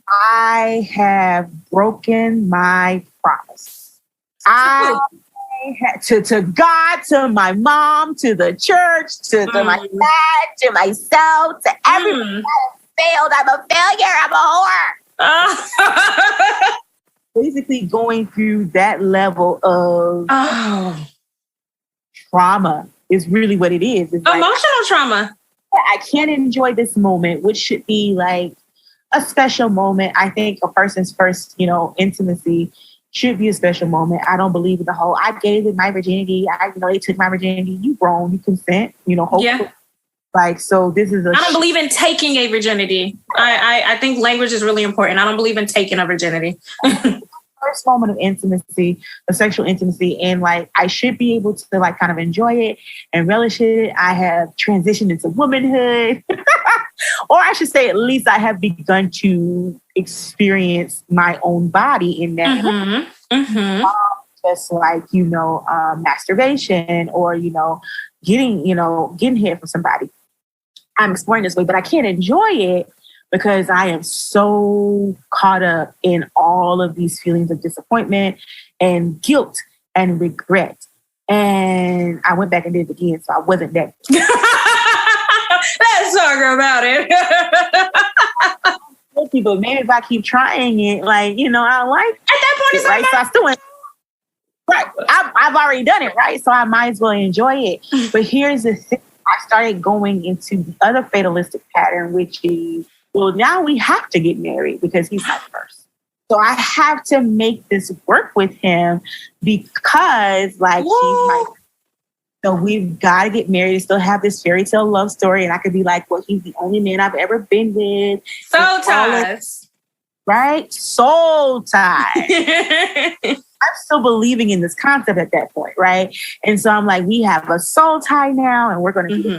I have broken my promise. I had to God, to my mom, to the church, to my dad, to myself, to everyone. I failed. I'm a failure. I'm a whore. Basically going through that level of trauma is really what it is. It's emotional trauma. I can't enjoy this moment, which should be like a special moment. I think a person's first, intimacy should be a special moment. I don't believe in the whole, I gave it my virginity. They took my virginity. You grown, you consent, hopefully. Yeah. Like, so this is I don't believe in taking a virginity. I think language is really important. I don't believe in taking a virginity. First moment of intimacy, a sexual intimacy, and like I should be able to like kind of enjoy it and relish it. I have transitioned into womanhood, or I should say, at least I have begun to experience my own body in that. Just like masturbation, or getting hit from somebody. I'm exploring this way, but I can't enjoy it because I am so caught up in all of these feelings of disappointment and guilt and regret. And I went back and did it again, so I wasn't that. Let's talk about it. But maybe if I keep trying it, I don't like. At that point, it's right. So I still went. Right, I've already done it, right? So I might as well enjoy it. But here's the thing: I started going into the other fatalistic pattern, which is, well, now we have to get married because he's my first. So I have to make this work with him because, he's my. So we've got to get married and still have this fairy tale love story. And I could be like, well, he's the only man I've ever been with. Soul ties. Right? Soul ties. I'm still believing in this concept at that point, right? And so I'm like, we have a soul tie now, and we're going to be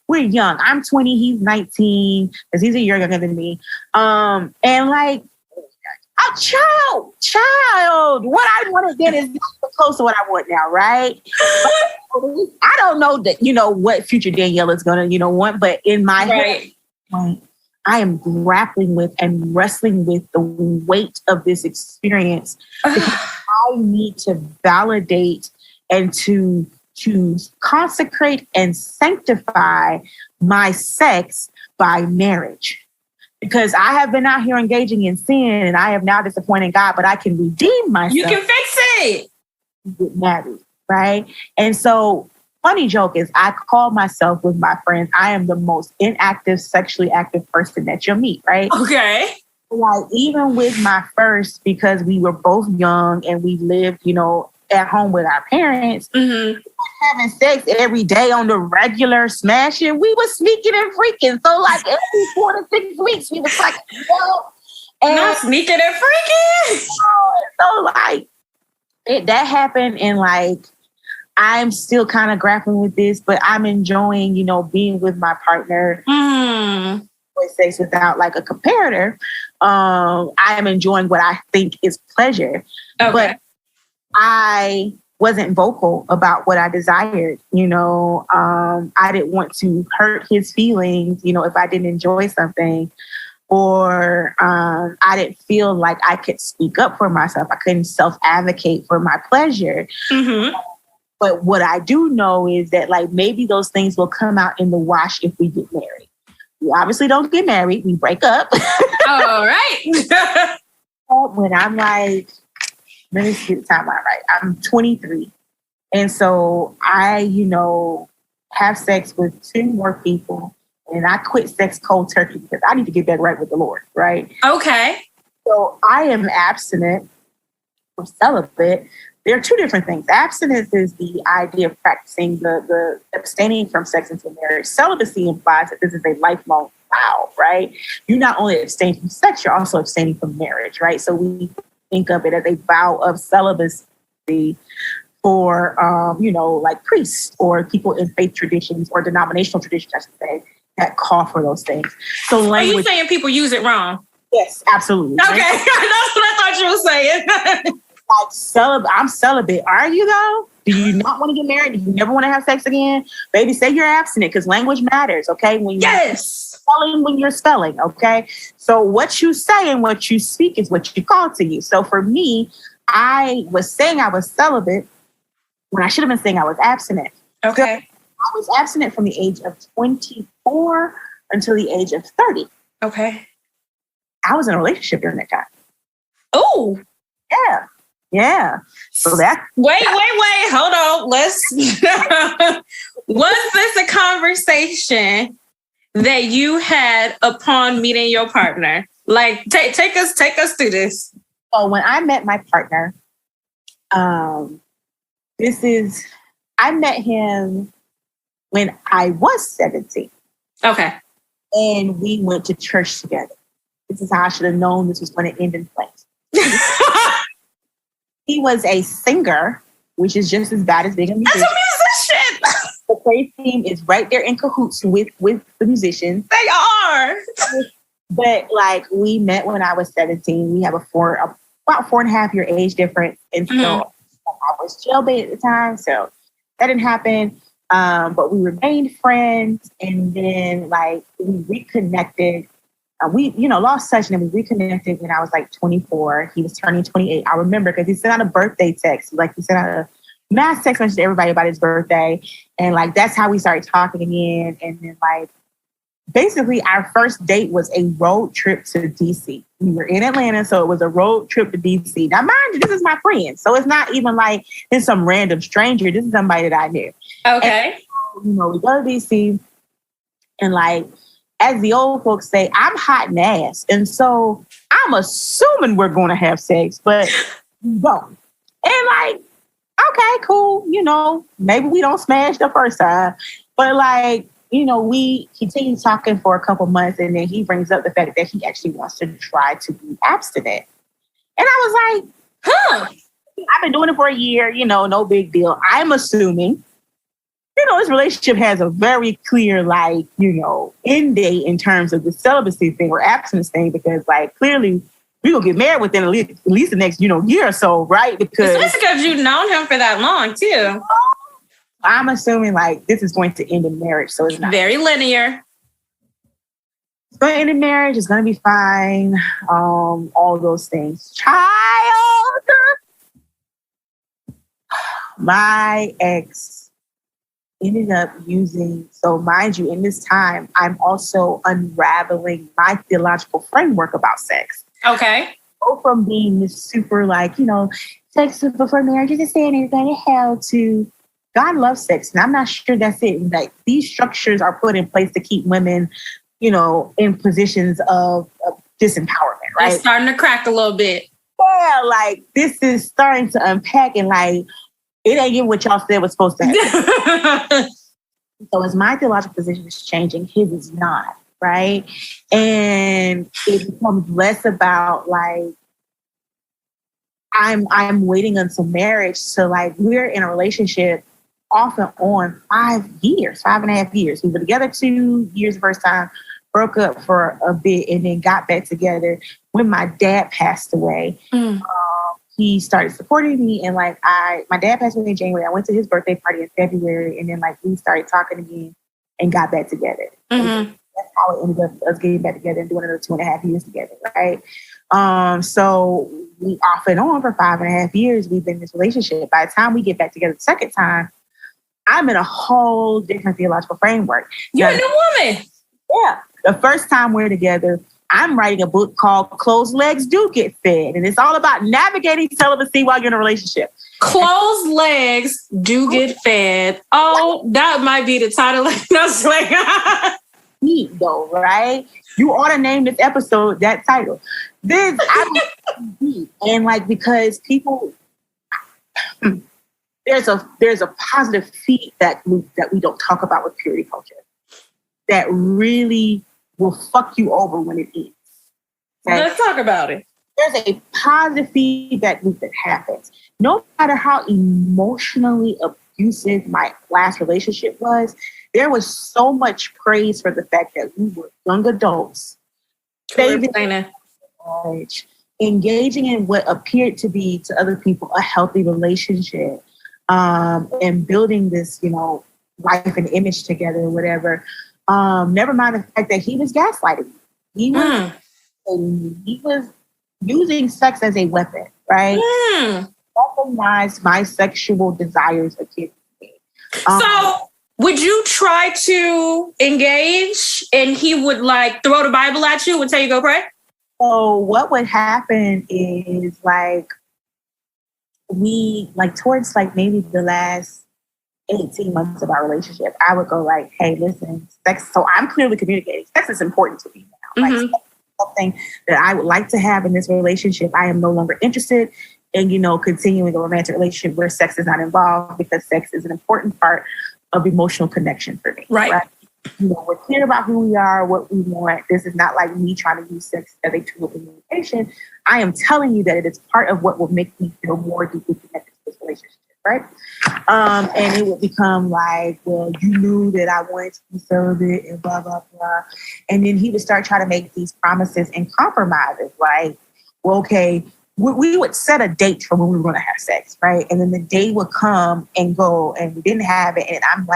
We're young. I'm 20, he's 19, because he's a year younger than me. And like, a child. What I wanted then is close to what I want now, right? I don't know that, what future Danyelle is going to, want, but in my head, I am grappling with and wrestling with the weight of this experience. Because I need to validate and to consecrate and sanctify my sex by marriage. Because I have been out here engaging in sin and I have now disappointed God, but I can redeem myself. You can fix it. Get married, right? And so, funny joke is I call myself with my friends, I am the most inactive, sexually active person that you'll meet, right? Okay. Like, even with my first, because we were both young and we lived, at home with our parents, having sex every day on the regular, smashing, we were sneaking and freaking. So like every 4 to 6 weeks, we was like, and not sneaking and freaking. So like that happened, and like I'm still kind of grappling with this, but I'm enjoying, being with my partner. With sex without like a comparator. I am enjoying what I think is pleasure. Okay. But I wasn't vocal about what I desired. I didn't want to hurt his feelings, if I didn't enjoy something, or I didn't feel like I could speak up for myself. I couldn't self-advocate for my pleasure. But what I do know is that like maybe those things will come out in the wash if we get married. We obviously don't get married. We break up. All right. When I'm like, let me see the timeline right. I'm 23. And so I, have sex with 2 more people, and I quit sex cold turkey because I need to get back right with the Lord, right? Okay. So I am abstinent or celibate. There are 2 different things. Abstinence is the idea of practicing the abstaining from sex until marriage. Celibacy implies that this is a lifelong vow, right? You not only abstain from sex, you're also abstaining from marriage, right? So we think of it as a vow of celibacy for, like priests or people in faith traditions or denominational traditions, I should say, that call for those things. So language. Are you saying people use it wrong? Yes, absolutely. Okay, right? That's what I thought you were saying. I'm celibate. Are you though? Do you not want to get married? Do you never want to have sex again? Baby, say you're abstinent because language matters, okay? When you're spelling, okay? So what you say and what you speak is what you call to you. So for me, I was saying I was celibate when I should have been saying I was abstinent. Okay. So I was abstinent from the age of 24 until the age of 30. Okay. I was in a relationship during that time. Oh. Yeah. Yeah. So that. Wait. Hold on. Let's. Was this a conversation that you had upon meeting your partner? Like, take us through this. So when I met my partner, I met him when I was 17. Okay. And we went to church together. This is how I should have known this was going to end in flames. He was a singer, which is just as bad as being a musician. That's a musician. The praise team is right there in cahoots with the musicians. They are. But like we met when I was 17. We have about 4.5 year age difference. And so I was jailbait at the time. So that didn't happen. But we remained friends. And then like we reconnected. We lost touch and then we reconnected when I was like 24. He was turning 28. I remember because he sent out a birthday text. Like he sent out a mass text message to everybody about his birthday. And like, that's how we started talking again. And then like, basically our first date was a road trip to DC. We were in Atlanta. So it was a road trip to DC. Now, mind you, this is my friend. So it's not even like it's some random stranger. This is somebody that I knew. Okay. And, we go to DC and like, as the old folks say, I'm hot and ass. And so I'm assuming we're going to have sex, but we don't. And like, okay, cool. Maybe we don't smash the first time, but like, we continue talking for a couple months and then he brings up the fact that he actually wants to try to be abstinent. And I was like, I've been doing it for a year, no big deal. I'm assuming, this relationship has a very clear, like, end date in terms of the celibacy thing or abstinence thing, because like clearly we're going to get married within at least the next, year or so, right? Because you've known him for that long too. I'm assuming like this is going to end in marriage. So it's not very linear. It's going to end in marriage. It's going to be fine. All those things. Child. My ex ended up using, so mind you, in this time, I'm also unraveling my theological framework about sex. Okay. Go from being this super like, sex before marriage is a sin and you're going to hell to God loves sex. And I'm not sure that's it. Like these structures are put in place to keep women, in positions of disempowerment, right? It's starting to crack a little bit. Yeah, like this is starting to unpack and like, it ain't even what y'all said was supposed to happen. So as my theological position is changing, his is not, right? And it becomes less about like, I'm waiting until marriage. So like we're in a relationship off and on 5.5 years. We were together 2 years the first time, broke up for a bit, and then got back together when my dad passed away. He started supporting me, and like my dad passed away in January. I went to his birthday party in February, and then like we started talking again and got back together. Mm-hmm. That's how it ended up us getting back together and doing another 2.5 years together, right? So we off and on for 5.5 years. We've been in this relationship. By the time we get back together the second time, I'm in a whole different theological framework. You're a new woman. Yeah. The first time we're together, I'm writing a book called Closed Legs Do Get Fed. And it's all about navigating celibacy while you're in a relationship. Closed legs do get fed. Oh, that might be the title. Neat though, right? You ought to name this episode that title. This and like because people there's a positive feedback loop that we don't talk about with purity culture that really will fuck you over when it ends. Okay? Let's talk about it. There's a positive feedback loop that happens. No matter how emotionally abusive my last relationship was, there was so much praise for the fact that we were young adults. Saving marriage, engaging in what appeared to be to other people a healthy relationship, and building this, life and image together or whatever. Never mind the fact that he was gaslighting me. He was using sex as a weapon, right? Recognize my sexual desires against me. So would you try to engage and he would throw the Bible at you and tell you go pray? So what would happen is towards maybe the last 18 months of our relationship, I would go hey, listen, sex. So I'm clearly communicating. Sex is important to me now. Sex is something that I would like to have in this relationship. I am no longer interested in, continuing a romantic relationship where sex is not involved, because sex is an important part of emotional connection for me. Right? We're clear about who we are, what we want. This is not like me trying to use sex as a tool of communication. I am telling you that it is part of what will make me feel more deeply connected to this relationship, right? And it would become well, you knew that I wanted to be celibate and blah, blah, blah. And then he would start trying to make these promises and compromises, well, okay, we would set a date for when we were going to have sex, right? And then the day would come and go, and we didn't have it. And I'm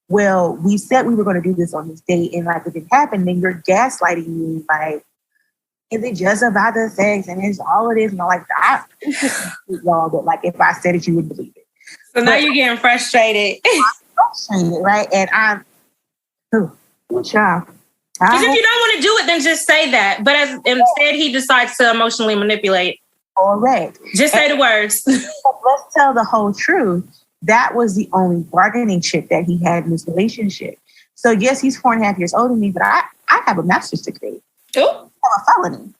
well, we said we were going to do this on this date, and it didn't happen. Then you're gaslighting me, is it just about the sex and it's all it is? And it's just y'all, but if I said it, you wouldn't believe it. So now you're getting frustrated. I'm frustrated, right? And I'm, good job. Because if you don't want to do it, then just say that. But instead, he decides to emotionally manipulate. Correct. Just say the words. Let's tell the whole truth. That was the only bargaining chip that he had in this relationship. So yes, he's 4.5 years older than me, but I have a master's degree. Ooh. I have a felony.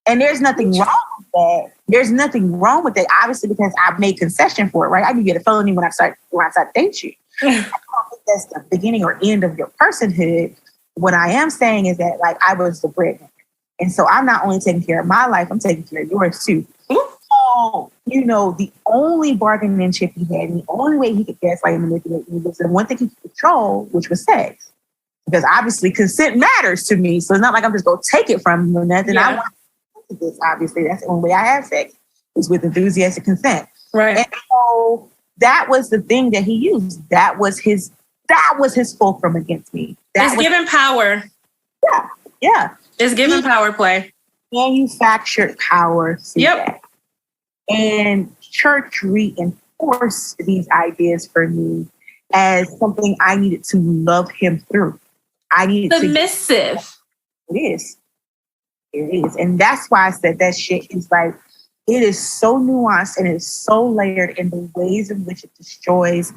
And there's nothing wrong with that. There's nothing wrong with that, obviously, because I've made concession for it, right? I can get a felony when I start to date you. I don't think that's the beginning or end of your personhood. What I am saying is that I was the breadwinner. And so I'm not only taking care of my life, I'm taking care of yours too. So, the only bargaining chip he had, and the only way he could gaslight and manipulate me was the one thing he could control, which was sex. Because obviously consent matters to me. So it's not like I'm just going to take it from him or nothing. Yeah. I want to do this, obviously. That's the only way I have sex, is with enthusiastic consent. Right. And so that was the thing that he used. That was his fulcrum against me. It's giving power. Yeah. It's giving power play. Manufactured power. Yep. And church reinforced these ideas for me as something I needed to love him through. I needed submissive. It is. And that's why I said that shit is it is so nuanced and it's so layered in the ways in which it destroys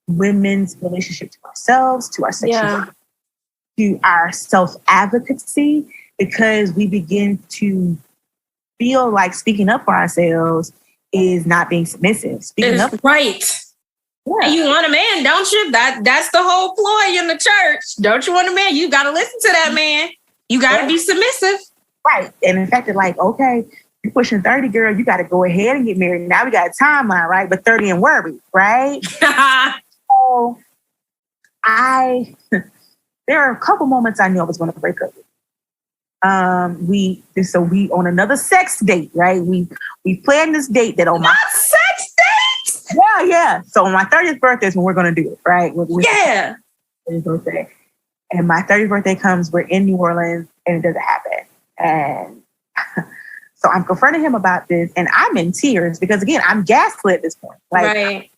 women's relationship to ourselves, to our sexuality, to our self-advocacy, because we begin to feel like speaking up for ourselves is not being submissive. Speaking up, right. Yeah. And you want a man, don't you? That's the whole ploy in the church. Don't you want a man? You got to listen to that man. You got to be submissive. Right. And in fact, okay, you're pushing 30, girl, you got to go ahead and get married. Now we got a timeline, right? But 30 and worried, right? So there are a couple moments I knew I was going to break up with. We on another sex date, right? We planned this date that on my sex date. Yeah. So on my 30th birthday is when we're gonna do it, right? Yeah. Birthday. And my 30th birthday comes, we're in New Orleans, and it doesn't happen. And so I'm confronting him about this, and I'm in tears because again, I'm gaslit at this point. Right.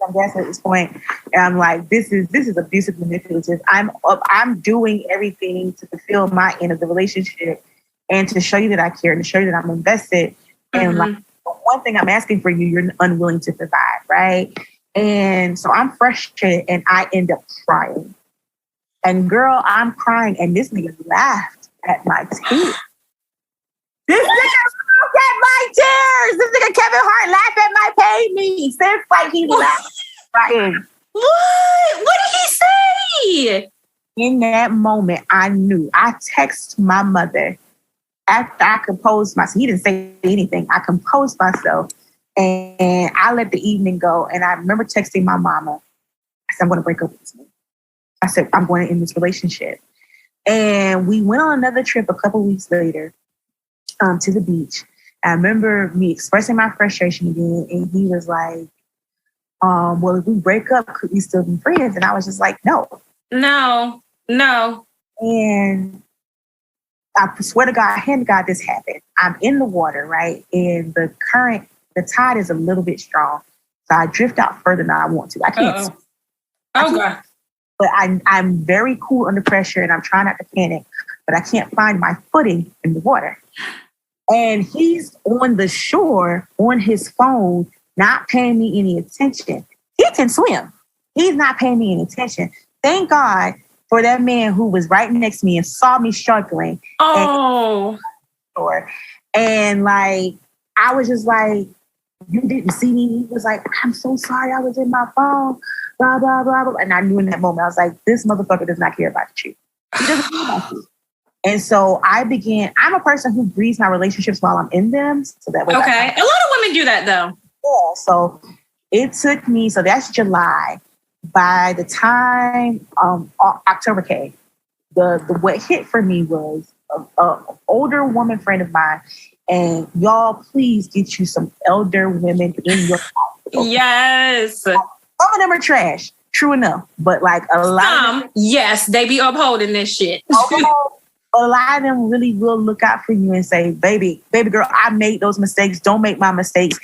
I'm gaslit at this point, and I'm like, this is abusive, manipulative. I'm doing everything to fulfill my end of the relationship and to show you that I care and to show you that I'm invested. And one thing I'm asking for you, you're unwilling to provide, right? And so I'm frustrated, and I end up crying. And girl, I'm crying, and this nigga laughed at my tears. This nigga laughed at my tears. This nigga Kevin Hart laughed at my pain me. Since he laughed. Right. What did he say? In that moment, I knew. I texted my mother after I composed myself. He didn't say anything. I composed myself, and I let the evening go. And I remember texting my mama. I said, I'm going to break up with this man. I said, I'm going to end this relationship. And we went on another trip a couple weeks later. to the beach. I remember me expressing my frustration again, and he was like, well, if we break up, could we still be friends? And I was just like, no. And I swear to God, hand to God, this happened. I'm in the water, right? And the tide is a little bit strong. So I drift out further than I want to. I can't. God. But I'm very cool under pressure, and I'm trying not to panic, but I can't find my footing in the water. And he's on the shore on his phone, not paying me any attention. He can swim. He's not paying me any attention. Thank God for that man who was right next to me and saw me struggling. And like, I was just like, you didn't see me. He was like, I'm so sorry. I was in my phone, blah, blah, blah, blah. And I knew in that moment, I was like, this motherfucker does not care about you. He doesn't care about you. And so I'm a person who breathes my relationships while I'm in them. So that way. Okay. A lot of women do that though. Yeah. So it took me, so that's July. By the time October came, the what hit for me was an older woman friend of mine. And y'all, please get you some elder women in your house. Okay? Yes. Some of them are trash. True enough. But like a lot of them, yes, they be upholding this shit. A lot of them really will look out for you and say, baby girl, I made those mistakes. Don't make my mistakes.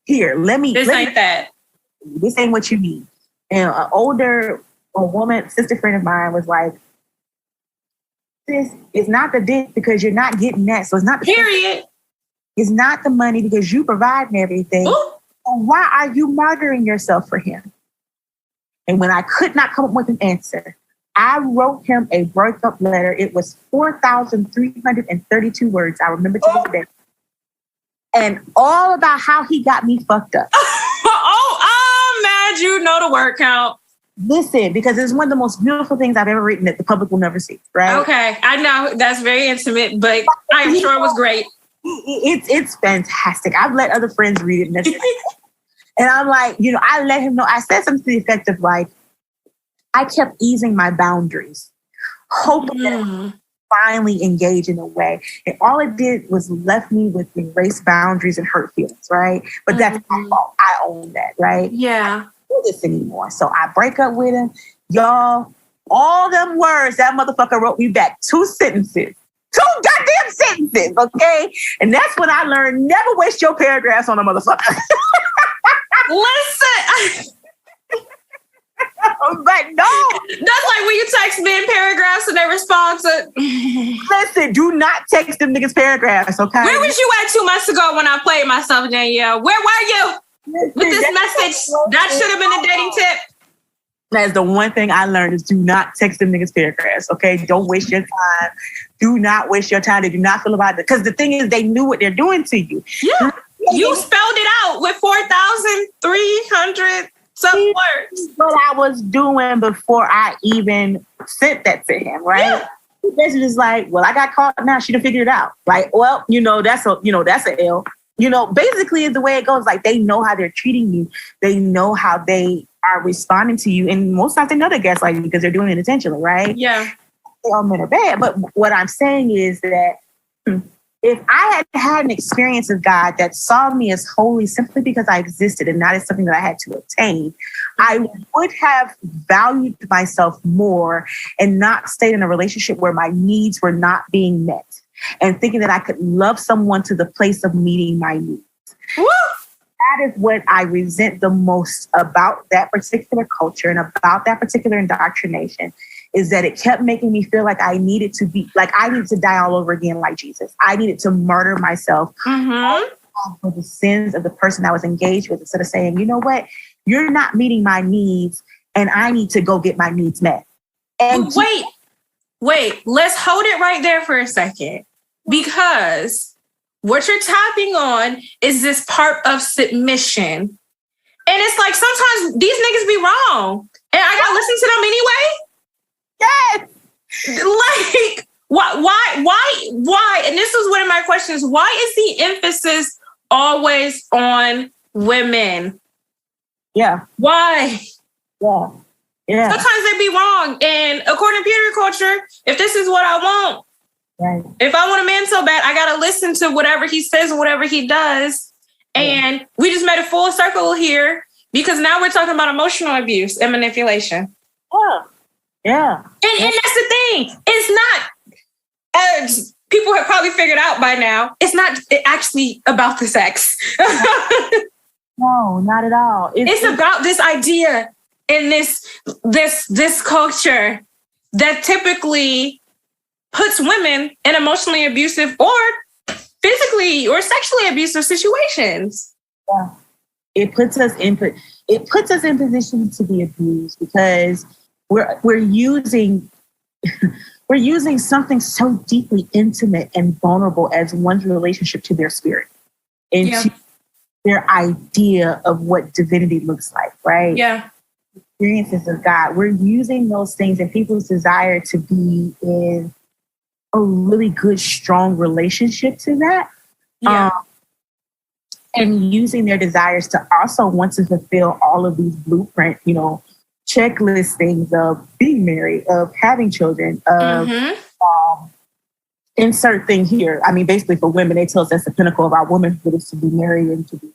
Here, this ain't what you need. And a woman, sister friend of mine was like, this is not the dick because you're not getting that. So it's not the period. It's not the money because you provide and everything. So why are you martyring yourself for him? And when I could not come up with an answer, I wrote him a breakup letter. It was 4,332 words. I remember to this day. And all about how he got me fucked up. I'm mad you know the word count. Listen, because it's one of the most beautiful things I've ever written that the public will never see, right? Okay, I know that's very intimate, but I am sure it was great. It's fantastic. I've let other friends read it. And I'm like, I let him know. I said something to the effect of like, I kept easing my boundaries, hoping that I finally engage in a way. And all it did was left me with erased boundaries and hurt feelings, right? But that's my fault. I own that, right? Yeah. I don't do this anymore. So I break up with him. Y'all, all them words, that motherfucker wrote me back 2 sentences. 2 goddamn sentences, okay? And that's when I learned never waste your paragraphs on a motherfucker. Listen. But no. That's like when you text me in paragraphs and they respond to... Listen, do not text them niggas paragraphs, okay? Where was you at 2 months ago when I played myself, Danyelle? Where were you with this message? That should have been a dating tip. That's the one thing I learned is do not text them niggas paragraphs, okay? Don't waste your time. Do not waste your time. They do not feel about it. Because the thing is, they knew what they're doing to you. Yeah. You spelled it out with 4,300 some words. What I was doing before I even sent that to him, right? Yeah. He basically just like, well, I got caught now. She done figured it out. Like, well, that's a L. Basically the way it goes. Like they know how they're treating you. They know how they are responding to you. And most times they know they're gaslighting because they're doing it intentionally, right? Yeah. All men are bad. But what I'm saying is that if I had an experience of God that saw me as holy simply because I existed and not as something that I had to obtain, I would have valued myself more and not stayed in a relationship where my needs were not being met and thinking that I could love someone to the place of meeting my needs. Woo! That is what I resent the most about that particular culture and about that particular indoctrination, is that it kept making me feel like I needed to die all over again like Jesus. I needed to murder myself for the sins of the person I was engaged with, instead of saying, you know what, you're not meeting my needs and I need to go get my needs met. And wait, let's hold it right there for a second, because what you're tapping on is this part of submission. And it's like sometimes these niggas be wrong and I gotta listen to them anyway. Yes. Like, why? And this is one of my questions. Why is the emphasis always on women? Yeah. Why? Yeah. Sometimes they be wrong. And according to peer culture, if this is what I want, Right. If I want a man so bad, I got to listen to whatever he says and whatever he does. And we just made a full circle here because now we're talking about emotional abuse and manipulation. Yeah. And that's the thing. It's not, as people have probably figured out by now, it's not actually about the sex. No, not at all. It's about this idea in this culture that typically puts women in emotionally abusive or physically or sexually abusive situations. Yeah. It puts us in position to be abused because we're using something so deeply intimate and vulnerable as one's relationship to their spirit and to their idea of what divinity looks like, right? Yeah. Experiences of God. We're using those things and people's desire to be in a really good, strong relationship to that. Yeah. And using their desires to also want to fulfill all of these blueprint, checklist things of being married, of having children, of insert thing here. I mean, basically for women, they tell us that's the pinnacle of our womanhood is to be married and to be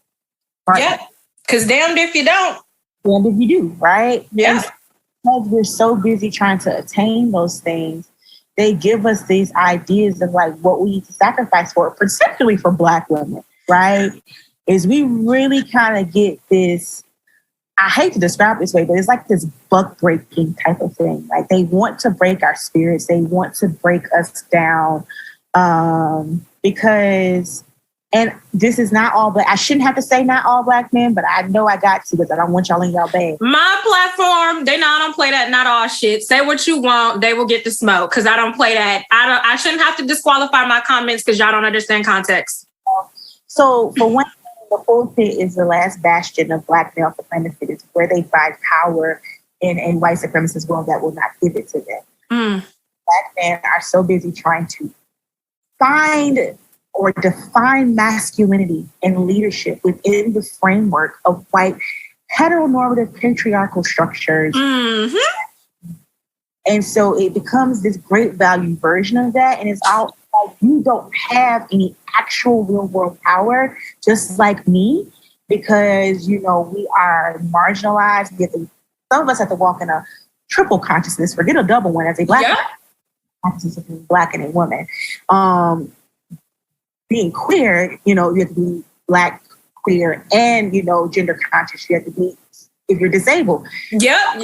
partnered. Yeah. Because damned if you don't. Damned if you do, right? Yeah. And because we're so busy trying to attain those things, they give us these ideas of like what we need to sacrifice for, particularly for Black women, right? Is we really kind of get this, I hate to describe it this way, but it's like this buck breaking type of thing. Like they want to break our spirits. They want to break us down because, and this is not all Black. I shouldn't have to say not all Black men, but I know I got to because I don't want y'all in y'all bed. My platform, they know I don't play that not all shit. Say what you want, they will get the smoke because I don't play that. I shouldn't have to disqualify my comments because y'all don't understand context. So for one, the pulpit is the last bastion of Black male supremacy. It's where they find power in a white supremacist world that will not give it to them. Black men are so busy trying to find or define masculinity and leadership within the framework of white heteronormative patriarchal structures. And so it becomes this great value version of that. And it's all like you don't have any actual real world power, just like me, because, we are marginalized. Some of us have to walk in a triple consciousness, forget a double one, as a Black consciousness of being Black and a woman. Being queer, you have to be Black, queer, and, gender conscious. You have to be, if you're disabled. Yep.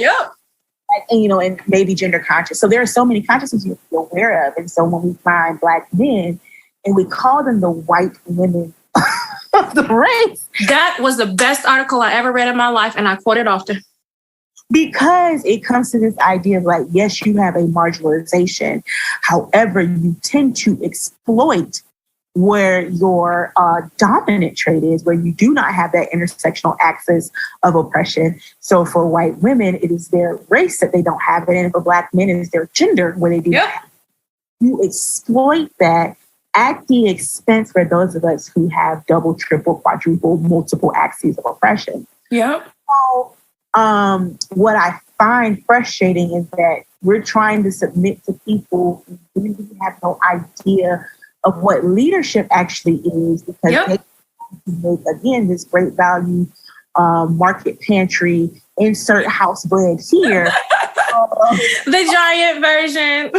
And, and maybe gender conscious. So there are so many consciousnesses you have to be aware of. And so when we find Black men and we call them the white women of the race. That was the best article I ever read in my life. And I quote it often. Because it comes to this idea of like, yes, you have a marginalization. However, you tend to exploit where your dominant trait is, where you do not have that intersectional axis of oppression. So for white women, it is their race that they don't have it. And for Black men, it is their gender where they do not have it. You exploit that at the expense for those of us who have double, triple, quadruple, multiple axes of oppression. Yep. So what I find frustrating is that we're trying to submit to people who really have no idea of what leadership actually is, because they make, again, this great value market pantry, insert house brand here. The giant version.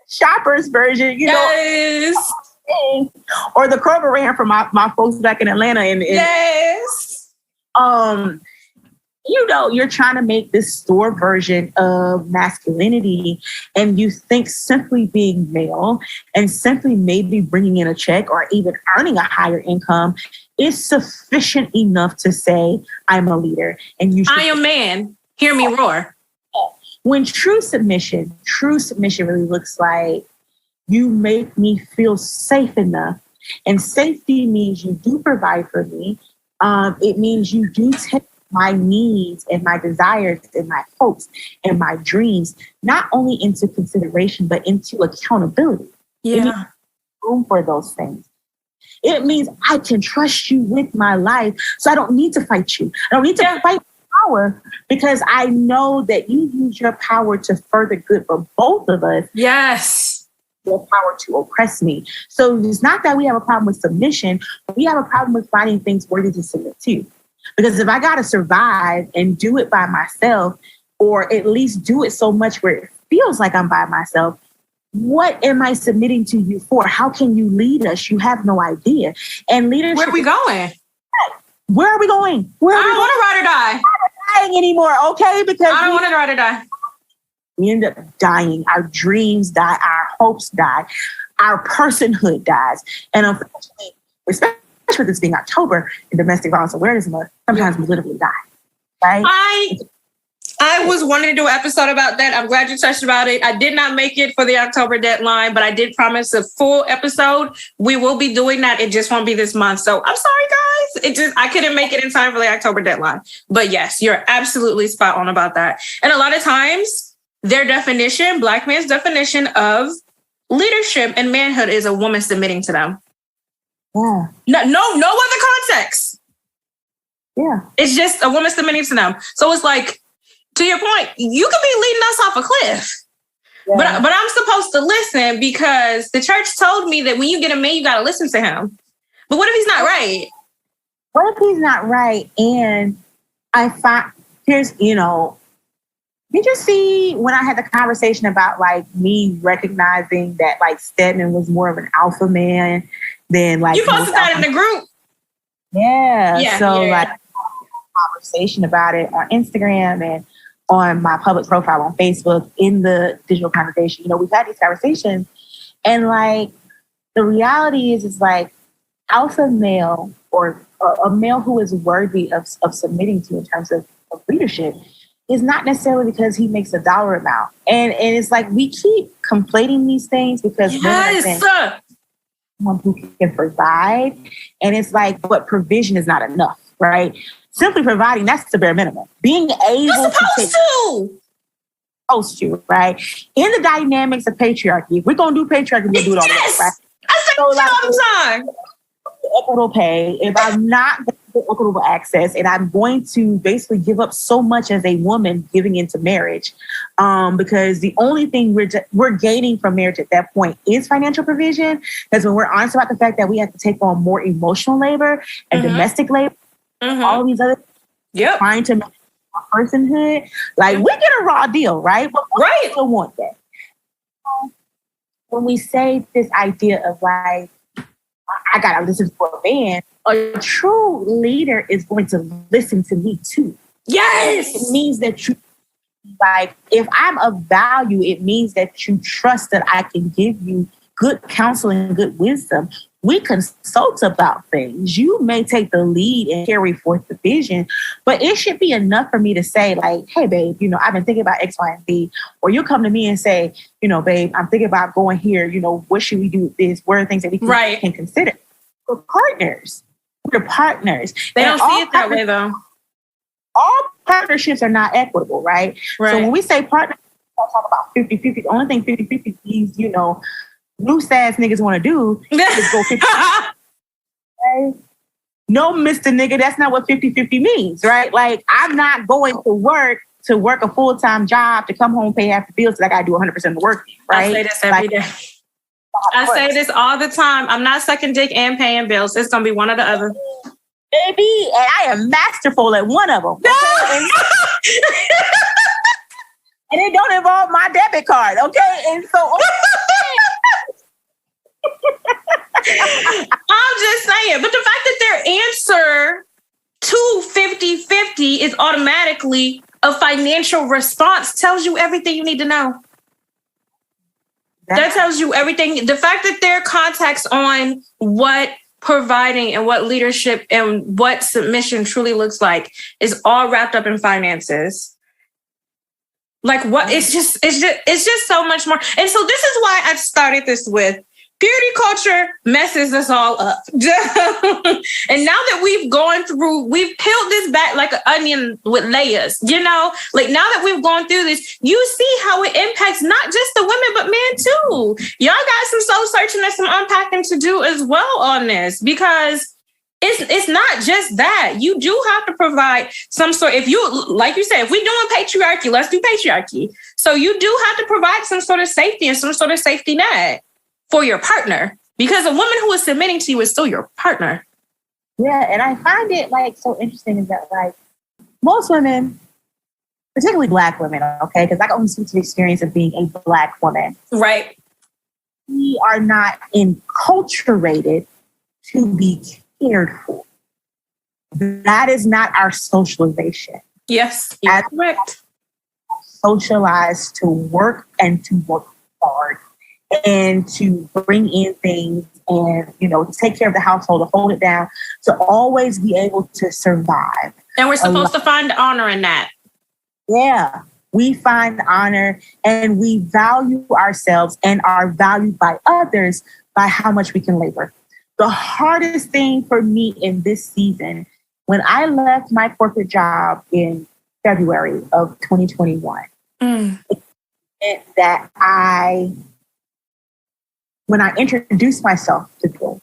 Shoppers version, yes. Or the Kroger brand from my folks back in Atlanta. Yes. You're trying to make this store version of masculinity, and you think simply being male and simply maybe bringing in a check or even earning a higher income is sufficient enough to say, I'm a leader. And I am man. Hear me roar. When true submission really looks like you make me feel safe enough, and safety means you do provide for me. It means you do take my needs and my desires and my hopes and my dreams, not only into consideration, but into accountability. It means room for those things. It means I can trust you with my life, so I don't need to fight you. I don't need to fight power, because I know that you use your power to further good for both of us. Yes. your power to oppress me. So it's not that we have a problem with submission. We have a problem with finding things worthy to submit to. Because if I got to survive and do it by myself, or at least do it so much where it feels like I'm by myself, what am I submitting to you for? How can you lead us? You have no idea. And leadership. Where are we going? Where are we going? I don't want to ride or die. I'm not dying anymore, okay? Because I don't want to ride or die. We end up dying. Our dreams die. Our hopes die. Our personhood dies. And unfortunately, especially with this being October and Domestic Violence Awareness Month, sometimes we literally die. Right? I was wanting to do an episode about that. I'm glad you touched about it. I did not make it for the October deadline, but I did promise a full episode. We will be doing that. It just won't be this month. So I'm sorry, guys. I couldn't make it in time for the October deadline. But yes, you're absolutely spot on about that. And a lot of times, their definition, Black man's definition of leadership and manhood is a woman submitting to them. Yeah. No other context. Yeah. It's just a woman submitting to them. So it's like, to your point, you could be leading us off a cliff. Yeah. But I'm supposed to listen because the church told me that when you get a man, you got to listen to him. But what if he's not right? What if he's not right? And I find, did you see when I had the conversation about like me recognizing that like Stedman was more of an alpha man than like... You posted that in the group? Yeah. Like conversation about it on Instagram and on my public profile on Facebook in the digital congregation. We've had these conversations and like the reality is like alpha male or a male who is worthy of submitting to in terms of leadership is not necessarily because he makes a dollar amount. And it's like we keep conflating these things because someone who can provide. And it's like, but provision is not enough, right? Simply providing, that's the bare minimum. Being able supposed to, right? In the dynamics of patriarchy, if we're going to do patriarchy, we'll do it all the way, right? I say all the time. Equitable pay, if I'm not going to get equitable access and I'm going to basically give up so much as a woman giving into marriage, because the only thing we're gaining from marriage at that point is financial provision. Because when we're honest about the fact that we have to take on more emotional labor and domestic labor, all of these other trying to make a personhood, like we get a raw deal, right? But we still want that. When we say this idea of like, I gotta listen to a man, a true leader is going to listen to me too. Yes! It means that you, like, if I'm of value, it means that you trust that I can give you good counsel and good wisdom. We consult about things. You may take the lead and carry forth the vision, but it should be enough for me to say, like, hey, babe, I've been thinking about X, Y, and Z. Or you'll come to me and say, babe, I'm thinking about going here. What should we do with this? What are things that we can consider? We're partners. We're partners. They don't see it that way, though. All partnerships are not equitable, right? So when we say partners, we talk about 50-50. The only thing 50-50 means, loose ass niggas want to do is go 50. Okay? No, Mr. Nigga, that's not what 50-50 means, right? Like, I'm not going to work a full-time job to come home, pay half the bills, so I got to do 100% of the work, right? I say this every day. I say this all the time. I'm not sucking dick and paying bills. It's going to be one or the other. Baby, and I am masterful at one of them. Okay? And it don't involve my debit card, okay? And so... I'm just saying, but the fact that their answer to 50-50 is automatically a financial response tells you everything you need to know. That tells you everything. The fact that their context on what providing and what leadership and what submission truly looks like is all wrapped up in finances. Like what? It's just so much more. And so this is why I started this with purity culture messes us all up. And now that we've peeled this back like an onion with layers, like now that we've gone through this, you see how it impacts not just the women, but men too. Y'all got some soul searching and some unpacking to do as well on this, because it's not just that. You do have to provide some sort, like you said, if we're doing patriarchy, let's do patriarchy. So you do have to provide some sort of safety and some sort of safety net. for your partner, because a woman who is submitting to you is still your partner. Yeah, and I find it like so interesting is that like most women, particularly Black women, okay, because I can only speak to the experience of being a Black woman. Right. We are not enculturated to be cared for. That is not our socialization. Yes, you're correct. Socialized to work and to work hard and to bring in things and, you know, to take care of the household, to hold it down, to always be able to survive. And we're supposed to find honor in that. Yeah, we find honor and we value ourselves and are valued by others by how much we can labor. The hardest thing for me in this season, when I left my corporate job in February of 2021, it meant that when I introduced myself to people,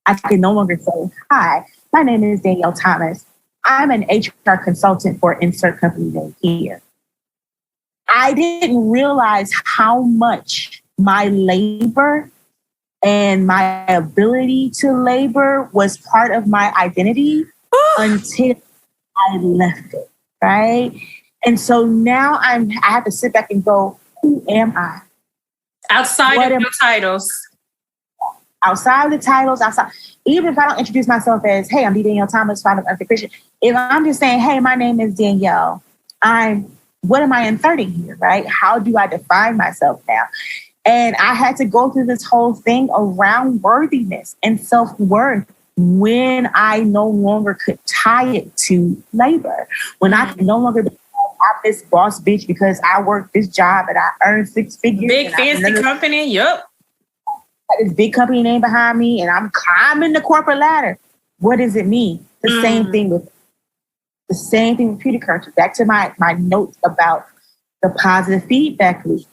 I could no longer say, hi, my name is Danyelle Thomas. I'm an HR consultant for insert company name here. I didn't realize how much my labor and my ability to labor was part of my identity until I left it, right? And so now I have to sit back and go, who am I? Outside of your titles. Outside of the titles, even if I don't introduce myself as, hey, I'm Danyelle Thomas, founder of Unfit Christian, if I'm just saying, hey, my name is Danyelle, what am I inserting here, right? How do I define myself now? And I had to go through this whole thing around worthiness and self-worth when I no longer could tie it to labor, when I could no longer be this boss bitch because I work this job and I earn 6 figures. Big fancy company, yep. This big company name behind me and I'm climbing the corporate ladder. What does it mean? The same thing with beauty culture. Back to my notes about the positive feedback loop.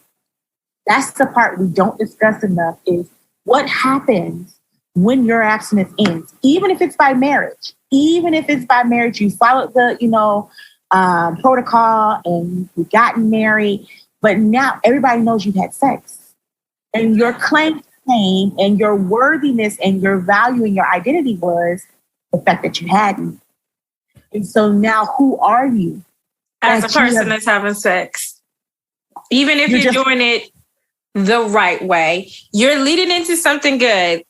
That's the part we don't discuss enough is what happens when your abstinence ends, even if it's by marriage. Even if it's by marriage, you followed the, protocol and you've gotten married, but now everybody knows you've had sex. And your claim to fame and your worthiness and your value and your identity was the fact that you hadn't. And so now who are you? As a person that's having sex. Even if you're doing it the right way, you're leading into something good,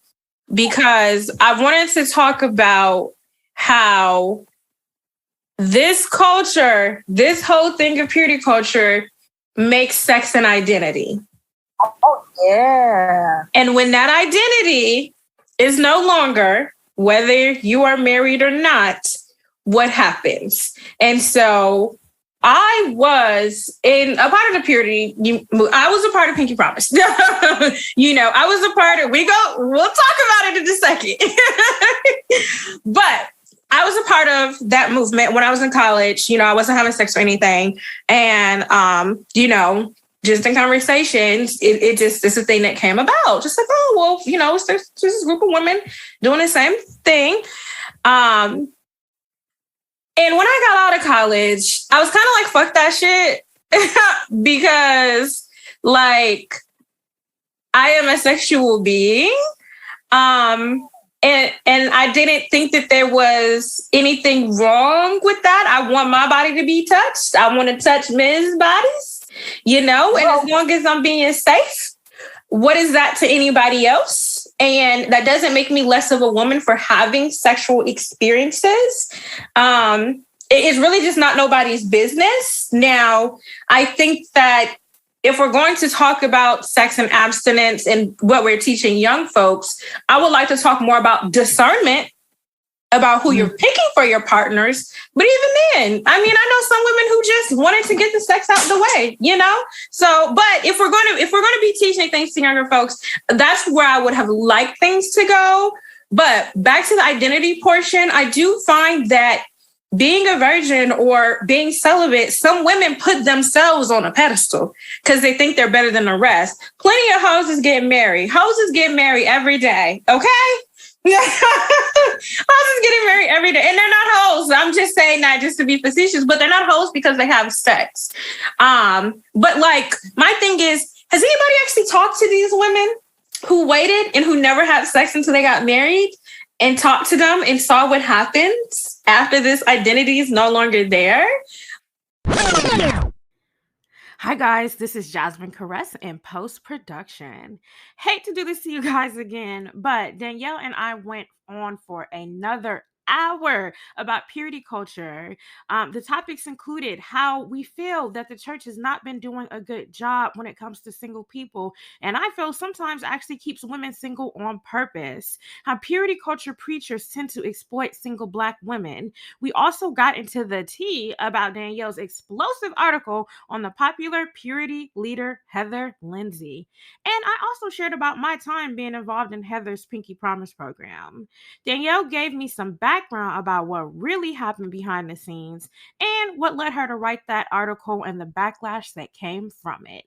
because I wanted to talk about how this culture, this whole thing of purity culture makes sex an identity. Oh, yeah. And when that identity is no longer, whether you are married or not, what happens? And so I was in a part of the purity. I was a part of Pinky Promise. I was a part of, we'll talk about it in a second. But I was a part of that movement when I was in college. I wasn't having sex or anything. And, just in conversations, it's a thing that came about. Just like, there's this group of women doing the same thing. And when I got out of college, I was kind of like, fuck that shit. Because, like, I am a sexual being. And I didn't think that there was anything wrong with that. I want my body to be touched. I want to touch men's bodies, and as long as I'm being safe, what is that to anybody else? And that doesn't make me less of a woman for having sexual experiences. It's really just not nobody's business. Now, I think that if we're going to talk about sex and abstinence and what we're teaching young folks, I would like to talk more about discernment, about who you're picking for your partners. But even then, I know some women who just wanted to get the sex out the way, So, but if we're going to be teaching things to younger folks, that's where I would have liked things to go. But back to the identity portion, I do find that being a virgin or being celibate, some women put themselves on a pedestal because they think they're better than the rest. Plenty of houses get married. Houses get married every day. Okay? Houses getting married every day. And they're not hoes. I'm just saying that just to be facetious, but they're not hoes because they have sex. But like, my thing is, has anybody actually talked to these women who waited and who never had sex until they got married and talked to them and saw what happens after this identity is no longer there. Hi guys, this is Jazmine Karess in post-production. Hate to do this to you guys again, but Danyelle and I went on for another hour about purity culture. The topics included how we feel that the church has not been doing a good job when it comes to single people, and I feel sometimes actually keeps women single on purpose. How purity culture preachers tend to exploit single Black women. We also got into the tea about Danyelle's explosive article on the popular purity leader Heather Lindsay. And I also shared about my time being involved in Heather's Pinky Promise program. Danyelle gave me some background about what really happened behind the scenes and what led her to write that article and the backlash that came from it.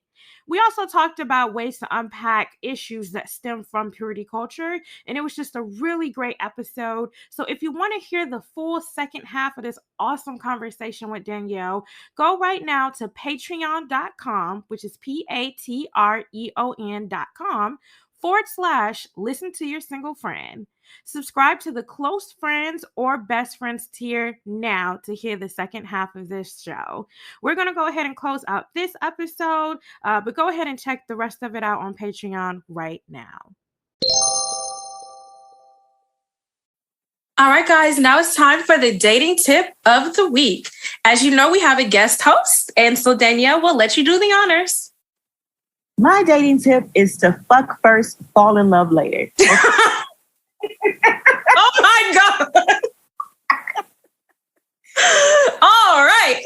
We also talked about ways to unpack issues that stem from purity culture, and it was just a really great episode. So if you want to hear the full second half of this awesome conversation with Danyelle, go right now to patreon.com, which is patreon.com/listen to your single friend. Subscribe to the close friends or best friends tier now to hear the second half of this show. We're going to go ahead and close out this episode, but go ahead and check the rest of it out on Patreon right now. All right, guys, now it's time for the dating tip of the week. As you know, we have a guest host, and so Danyelle will let you do the honors. My dating tip is to fuck first, fall in love later. Oh my God. All right.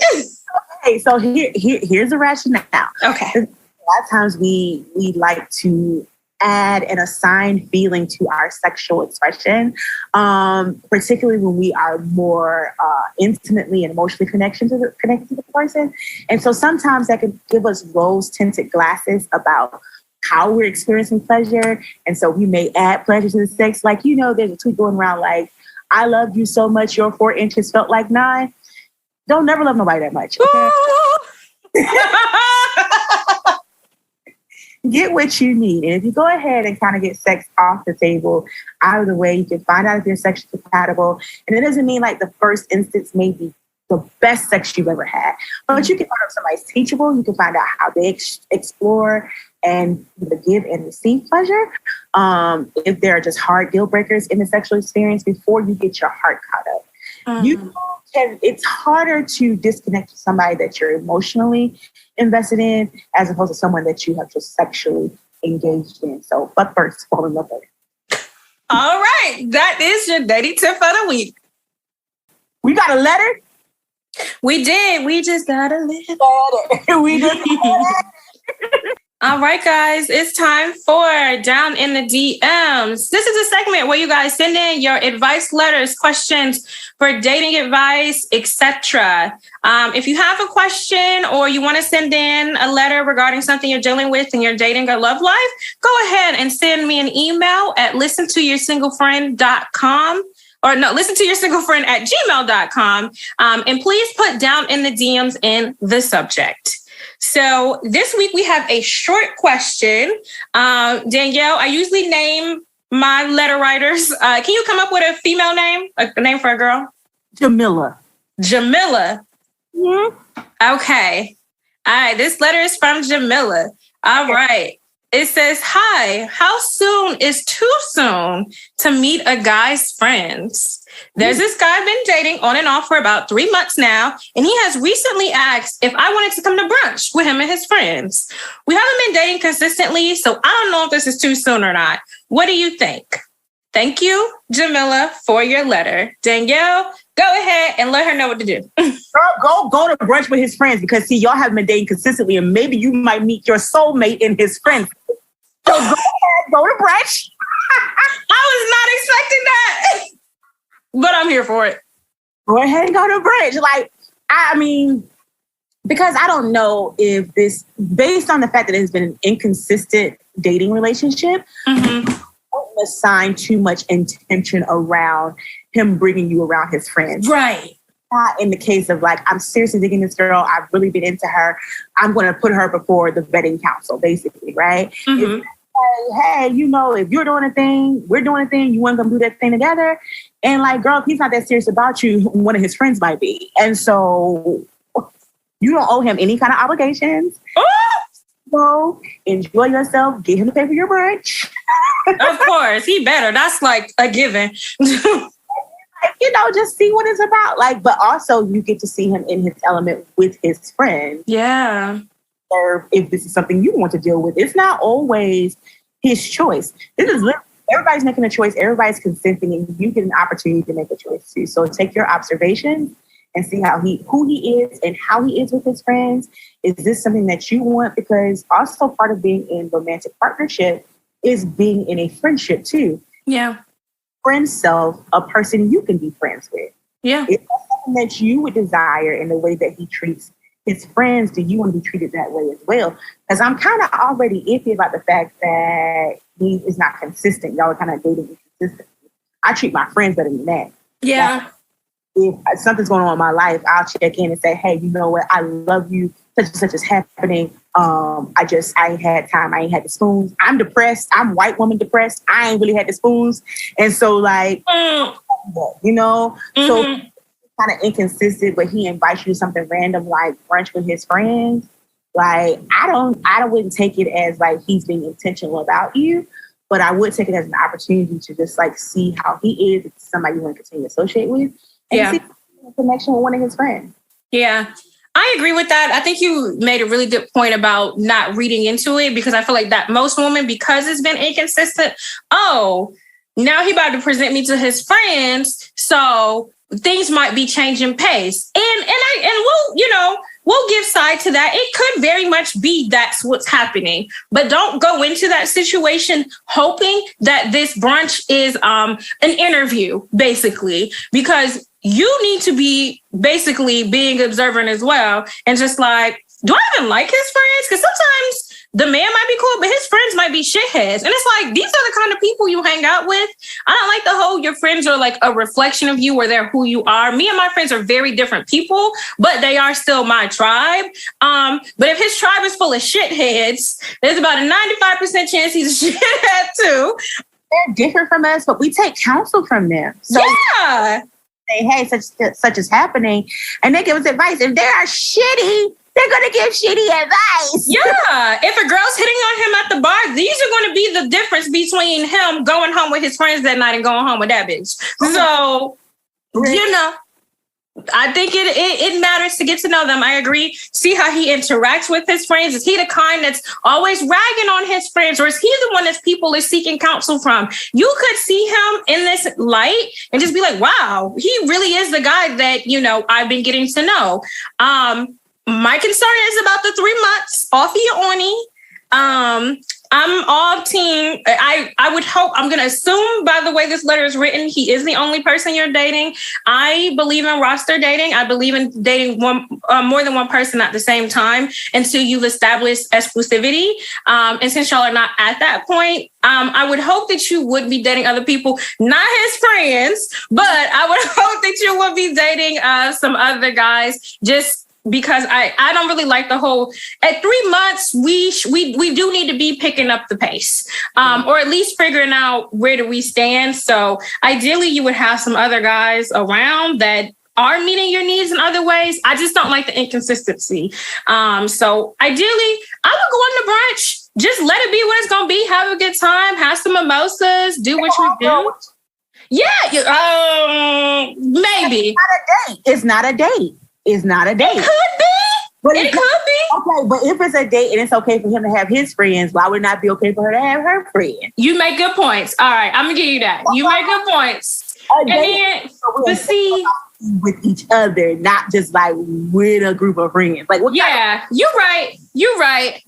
Okay, so here's the rationale. Okay. A lot of times we like to add an assigned feeling to our sexual expression, particularly when we are more intimately and emotionally connected to the person. And so sometimes that can give us rose-tinted glasses about how we're experiencing pleasure. And so we may add pleasure to the sex. Like, there's a tweet going around like, I love you so much, your 4 inches felt like 9. Don't never love nobody that much. Okay? Get what you need. And if you go ahead and kind of get sex off the table, out of the way, you can find out if you're sexually compatible. And it doesn't mean like the first instance may be the best sex you've ever had. But you can find out if somebody's teachable. You can find out how they explore and give and receive pleasure. If there are just hard deal breakers in the sexual experience before you get your heart caught up. It's harder to disconnect with somebody that you're emotionally invested in as opposed to someone that you have just sexually engaged in. So, but first, fall in love later. All right. That is your dating tip for the week. We got a letter? We did. We just got a letter. We just got a letter. All right, guys, it's time for Down in the DMs. This is a segment where you guys send in your advice letters, questions for dating advice, etc. If you have a question or you want to send in a letter regarding something you're dealing with in your dating or love life, go ahead and send me an email at listentoyoursinglefriend.com. Or no, listentoyoursinglefriend@gmail.com. And please put Down in the DMs in the subject. So this week we have a short question. Danyelle, I usually name my letter writers. Can you come up with a female name, a name for a girl? Jamila. Mm-hmm. Okay. All right. This letter is from Jamila. All right. It says, hi, how soon is too soon to meet a guy's friends? There's this guy I've been dating on and off for about 3 months now, and he has recently asked if I wanted to come to brunch with him and his friends. We haven't been dating consistently, so I don't know if this is too soon or not. What do you think? Thank you, Jamila, for your letter. Danyelle, go ahead and let her know what to do. Girl, go to brunch with his friends because, see, y'all haven't been dating consistently, and maybe you might meet your soulmate in his friends. So go ahead, go to brunch. I was not expecting that, but I'm here for it. Go ahead and go to brunch. Like, I mean, because I don't know if this, based on the fact that it has been an inconsistent dating relationship, Mm-hmm. don't assign too much intention around him bringing you around his friends. Right. Not in the case of like, I'm seriously digging this girl. I've really been into her. I'm going to put her before the vetting council, basically, right? Mm-hmm. hey, you know, if you're doing a thing, we're doing a thing, you want to come do that thing together. And like, girl, if he's not that serious about you, one of his friends might be. And so you don't owe him any kind of obligations. So enjoy yourself, get him to pay for your brunch. Of course, he better. That's like a given. You know, just see what it's about. Like, but also you get to see him in his element with his friends. Yeah. Or if this is something you want to deal with, it's not always his choice. This is literally, everybody's making a choice. Everybody's consenting, and you get an opportunity to make a choice too. So take your observations and see who he is and how he is with his friends. Is this something that you want? Because also part of being in romantic partnership is being in a friendship too. Yeah. Friend self, a person you can be friends with. Yeah. Is that something that you would desire in the way that he treats his friends? Do you want to be treated that way as well? Because I'm kind of already iffy about the fact that he is not consistent. Y'all are kind of dating inconsistently. I treat my friends better than that. Yeah. If something's going on in my life, I'll check in and say, hey, you know what? I love you. Such and such is happening. I ain't had time. I ain't had the spoons. I'm depressed. I'm white woman depressed. I ain't really had the spoons. And so like, you know, so kind of inconsistent, but he invites you to something random like brunch with his friends. Like, I wouldn't take it as like he's being intentional about you, but I would take it as an opportunity to just like see how he is, if it's somebody you want to continue to associate with, and see a connection with one of his friends. Yeah. I agree with that. I think you made a really good point about not reading into it, because I feel like that most women, because it's been inconsistent, now he about to present me to his friends, so things might be changing pace. And we'll give side to that. It could very much be that's what's happening, but don't go into that situation hoping that this brunch is an interview, basically, because you need to be basically being observant as well. And just like, do I even like his friends? Because sometimes the man might be cool, but his friends might be shitheads. And it's like, these are the kind of people you hang out with. I don't like the whole your friends are like a reflection of you, or they're who you are. Me and my friends are very different people, but they are still my tribe. But if his tribe is full of shitheads, there's about a 95% chance he's a shithead too. They're different from us, but we take counsel from them. So yeah. Say, hey, such is happening, and they give us advice. If they are shitty, they're gonna give shitty advice. Yeah. If a girl's hitting on him at the bar, these are going to be the difference between him going home with his friends that night and going home with that bitch. So, you know, I think it matters to get to know them. I agree. See how he interacts with his friends. Is he the kind that's always ragging on his friends, or is he the one that people are seeking counsel from? You could see him in this light and just be like, wow, he really is the guy that, you know, I've been getting to know. My concern is about the 3 months off of your Oni. I'm all team. I would hope, I'm going to assume by the way this letter is written, he is the only person you're dating. I believe in roster dating. I believe in dating more than one person at the same time until you've established exclusivity. And since y'all are not at that point, I would hope that you would be dating other people, not his friends, but I would hope that you would be dating some other guys, just because I don't really like the whole, at 3 months, we do need to be picking up the pace, or at least figuring out where do we stand. So ideally you would have some other guys around that are meeting your needs in other ways. I just don't like the inconsistency. So ideally I would go on the brunch, just let it be what it's going to be. Have a good time, have some mimosas, do what you do. Yeah. Maybe. It's not a date. It's not a date. It could be. It could be. Okay, but if it's a date and it's okay for him to have his friends, why would it not be okay for her to have her friends? You make good points. All right, I'm gonna give you that. You make good points. And then, but see, with each other, not just like with a group of friends. Like, yeah, you're right. You're right.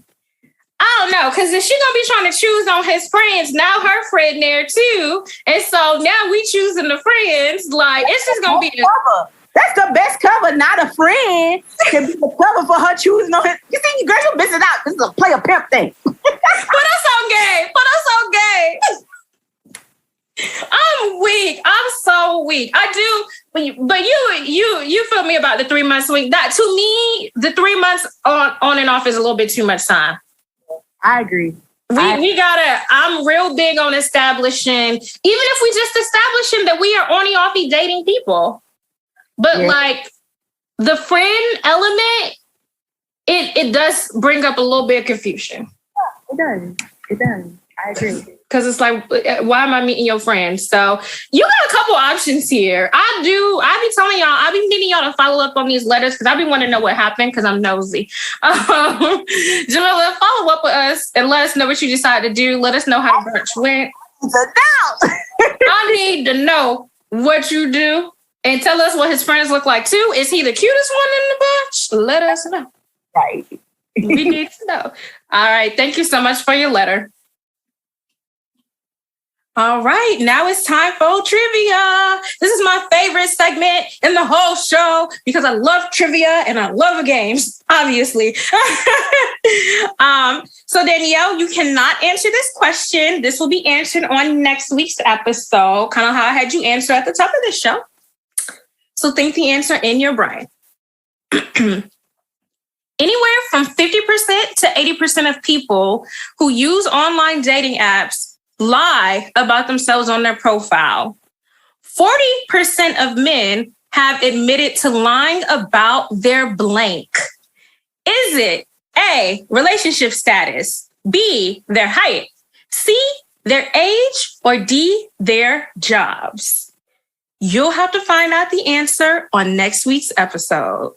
I don't know, because if she's gonna be trying to choose on his friends, now her friend there too, and so now we choosing the friends. Like, it's just gonna be. That's the best cover, not a friend. Can be the cover for her choosing on his. You see, girl, you're missing out. This is a play a pimp thing. Put us on game. Put us on game. I'm weak. I'm so weak. I do, but you feel me about the 3 months week. That to me, the 3 months on and off is a little bit too much time. I agree. I'm real big on establishing, even if we just establishing that we are on-y-offy dating people. But like the friend element, it does bring up a little bit of confusion. Yeah, it does. I agree. Because it's like, why am I meeting your friends? So you got a couple options here. I be telling y'all, I've been getting y'all to follow up on these letters because I've been wanting to know what happened because I'm nosy. Jamila, follow up with us and let us know what you decided to do. Let us know how the brunch went. I need to know what you do and tell us what his friends look like too. Is he the cutest one in the bunch? Let us know. Right. We need to know. All right. Thank you so much for your letter. All right, now it's time for trivia. This is my favorite segment in the whole show because I love trivia and I love games, obviously. So Danyelle, you cannot answer this question. This will be answered on next week's episode, kind of how I had you answer at the top of the show. So think the answer in your brain. Anywhere from 50% to 80% of people who use online dating apps lie about themselves on their profile. 40% of men have admitted to lying about their blank. Is it A, relationship status, B, their height, C, their age, or D, their jobs? You'll have to find out the answer on next week's episode.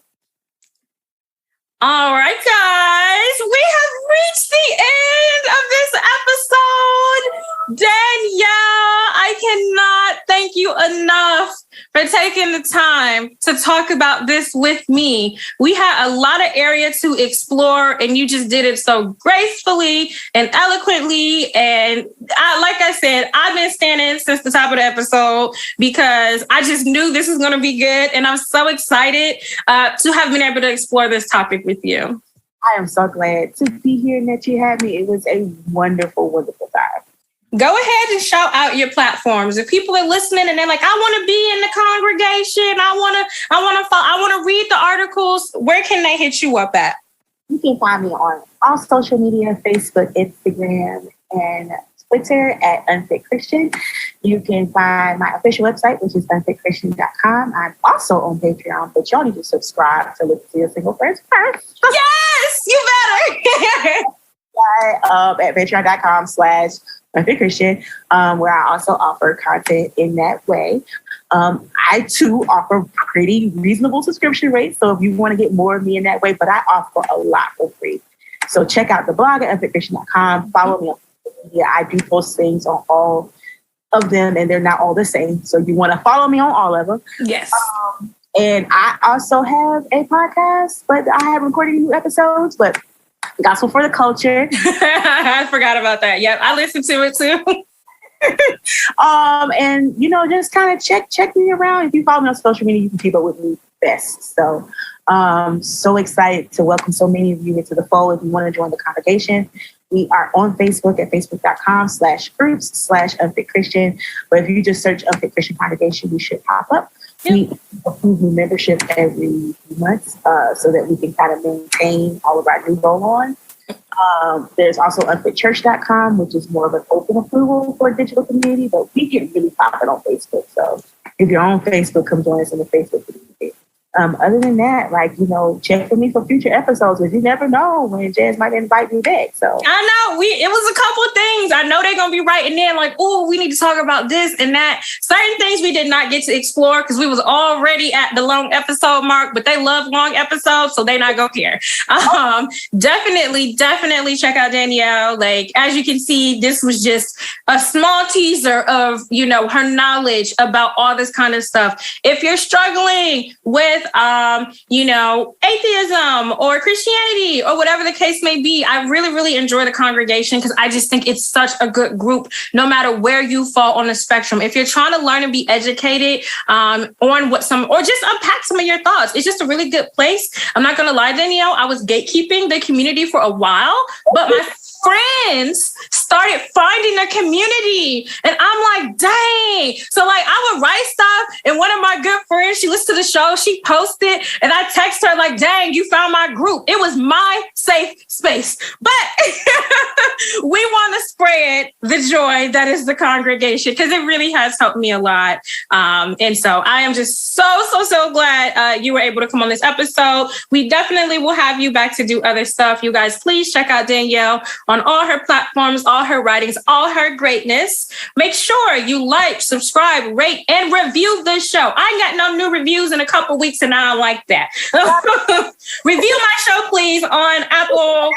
All right, guys, we have reached the end of this episode. Danyelle, I cannot thank you enough for taking the time to talk about this with me. We had a lot of area to explore, and you just did it so gracefully and eloquently. And like I said, I've been standing since the top of the episode because I just knew this was going to be good. And I'm so excited to have been able to explore this topic with you. I am so glad to be here and that you had me. It was a wonderful, wonderful time. Go ahead and shout out your platforms. If people are listening and they're like, I want to be in the congregation, I want to read the articles, where can they hit you up at? You can find me on all social media, Facebook, Instagram, and Twitter at Unfit Christian. You can find my official website, which is unfitchristian.com. I'm also on Patreon, but y'all need to subscribe to listen to your single first. Yes, you better. At patreon.com/Unfit Christian, where I also offer content in that way. I too offer pretty reasonable subscription rates. So if you want to get more of me in that way, but I offer a lot for free. So check out the blog at unfitchristian.com. Follow me on social media. I do post things on all of them, and they're not all the same. So you want to follow me on all of them. Yes. And I also have a podcast, but I haven't recorded new episodes, but Gospel for the Culture. I forgot about that. Yep, I listened to it too. And just kind of check me around. If you follow me on social media, you can keep up with me best. So so excited to welcome so many of you into the fold. If you want to join the congregation, we are on Facebook at facebook.com/groups/Unfit Christian. But if you just search Unfit Christian Congregation, we should pop up. Yep. We approve new membership every month so that we can kind of maintain all of our new roll-on. There's also unfitchurch.com, which is more of an open approval for a digital community, but we get really popping on Facebook. So if you're on Facebook, come join us in the Facebook community. Other than that, check for me for future episodes, because you never know when Jazz might invite me back. So I know it was a couple of things. I know they're gonna be writing in like, oh, we need to talk about this and that. Certain things we did not get to explore because we was already at the long episode mark, but they love long episodes, so they not gonna care. Definitely check out Danyelle. Like, as you can see, this was just a small teaser of her knowledge about all this kind of stuff. If you're struggling with atheism or Christianity or whatever the case may be, I really, really enjoy the congregation because I just think it's such a good group, no matter where you fall on the spectrum. If you're trying to learn and be educated on or just unpack some of your thoughts, it's just a really good place. I'm not going to lie, Danyelle, I was gatekeeping the community for a while, but my friends started finding their community and I'm like, dang. So I would write stuff And one of my good friends, she listened to the show, she posted, and I text her like, dang, you found my group. It was my safe space. But we want to spread the joy that is the congregation, because it really has helped me a lot. And so I am just so glad you were able to come on this episode. We definitely will have you back to do other stuff. You guys, please check out Danyelle on all her platforms, all her writings, all her greatness. Make sure you like, subscribe, rate, and review this show. I ain't got no new reviews in a couple weeks, and I don't like that. Review my show, please, on Apple.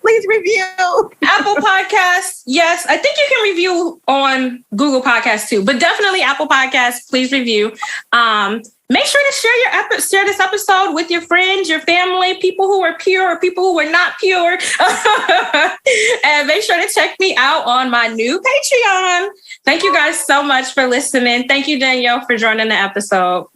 Please review. Apple Podcasts. Yes, I think you can review on Google Podcasts too, but definitely Apple Podcasts. Please review. Make sure to share this episode with your friends, your family, people who are pure or people who are not pure. And make sure to check me out on my new Patreon. Thank you guys so much for listening. Thank you, Danyelle, for joining the episode.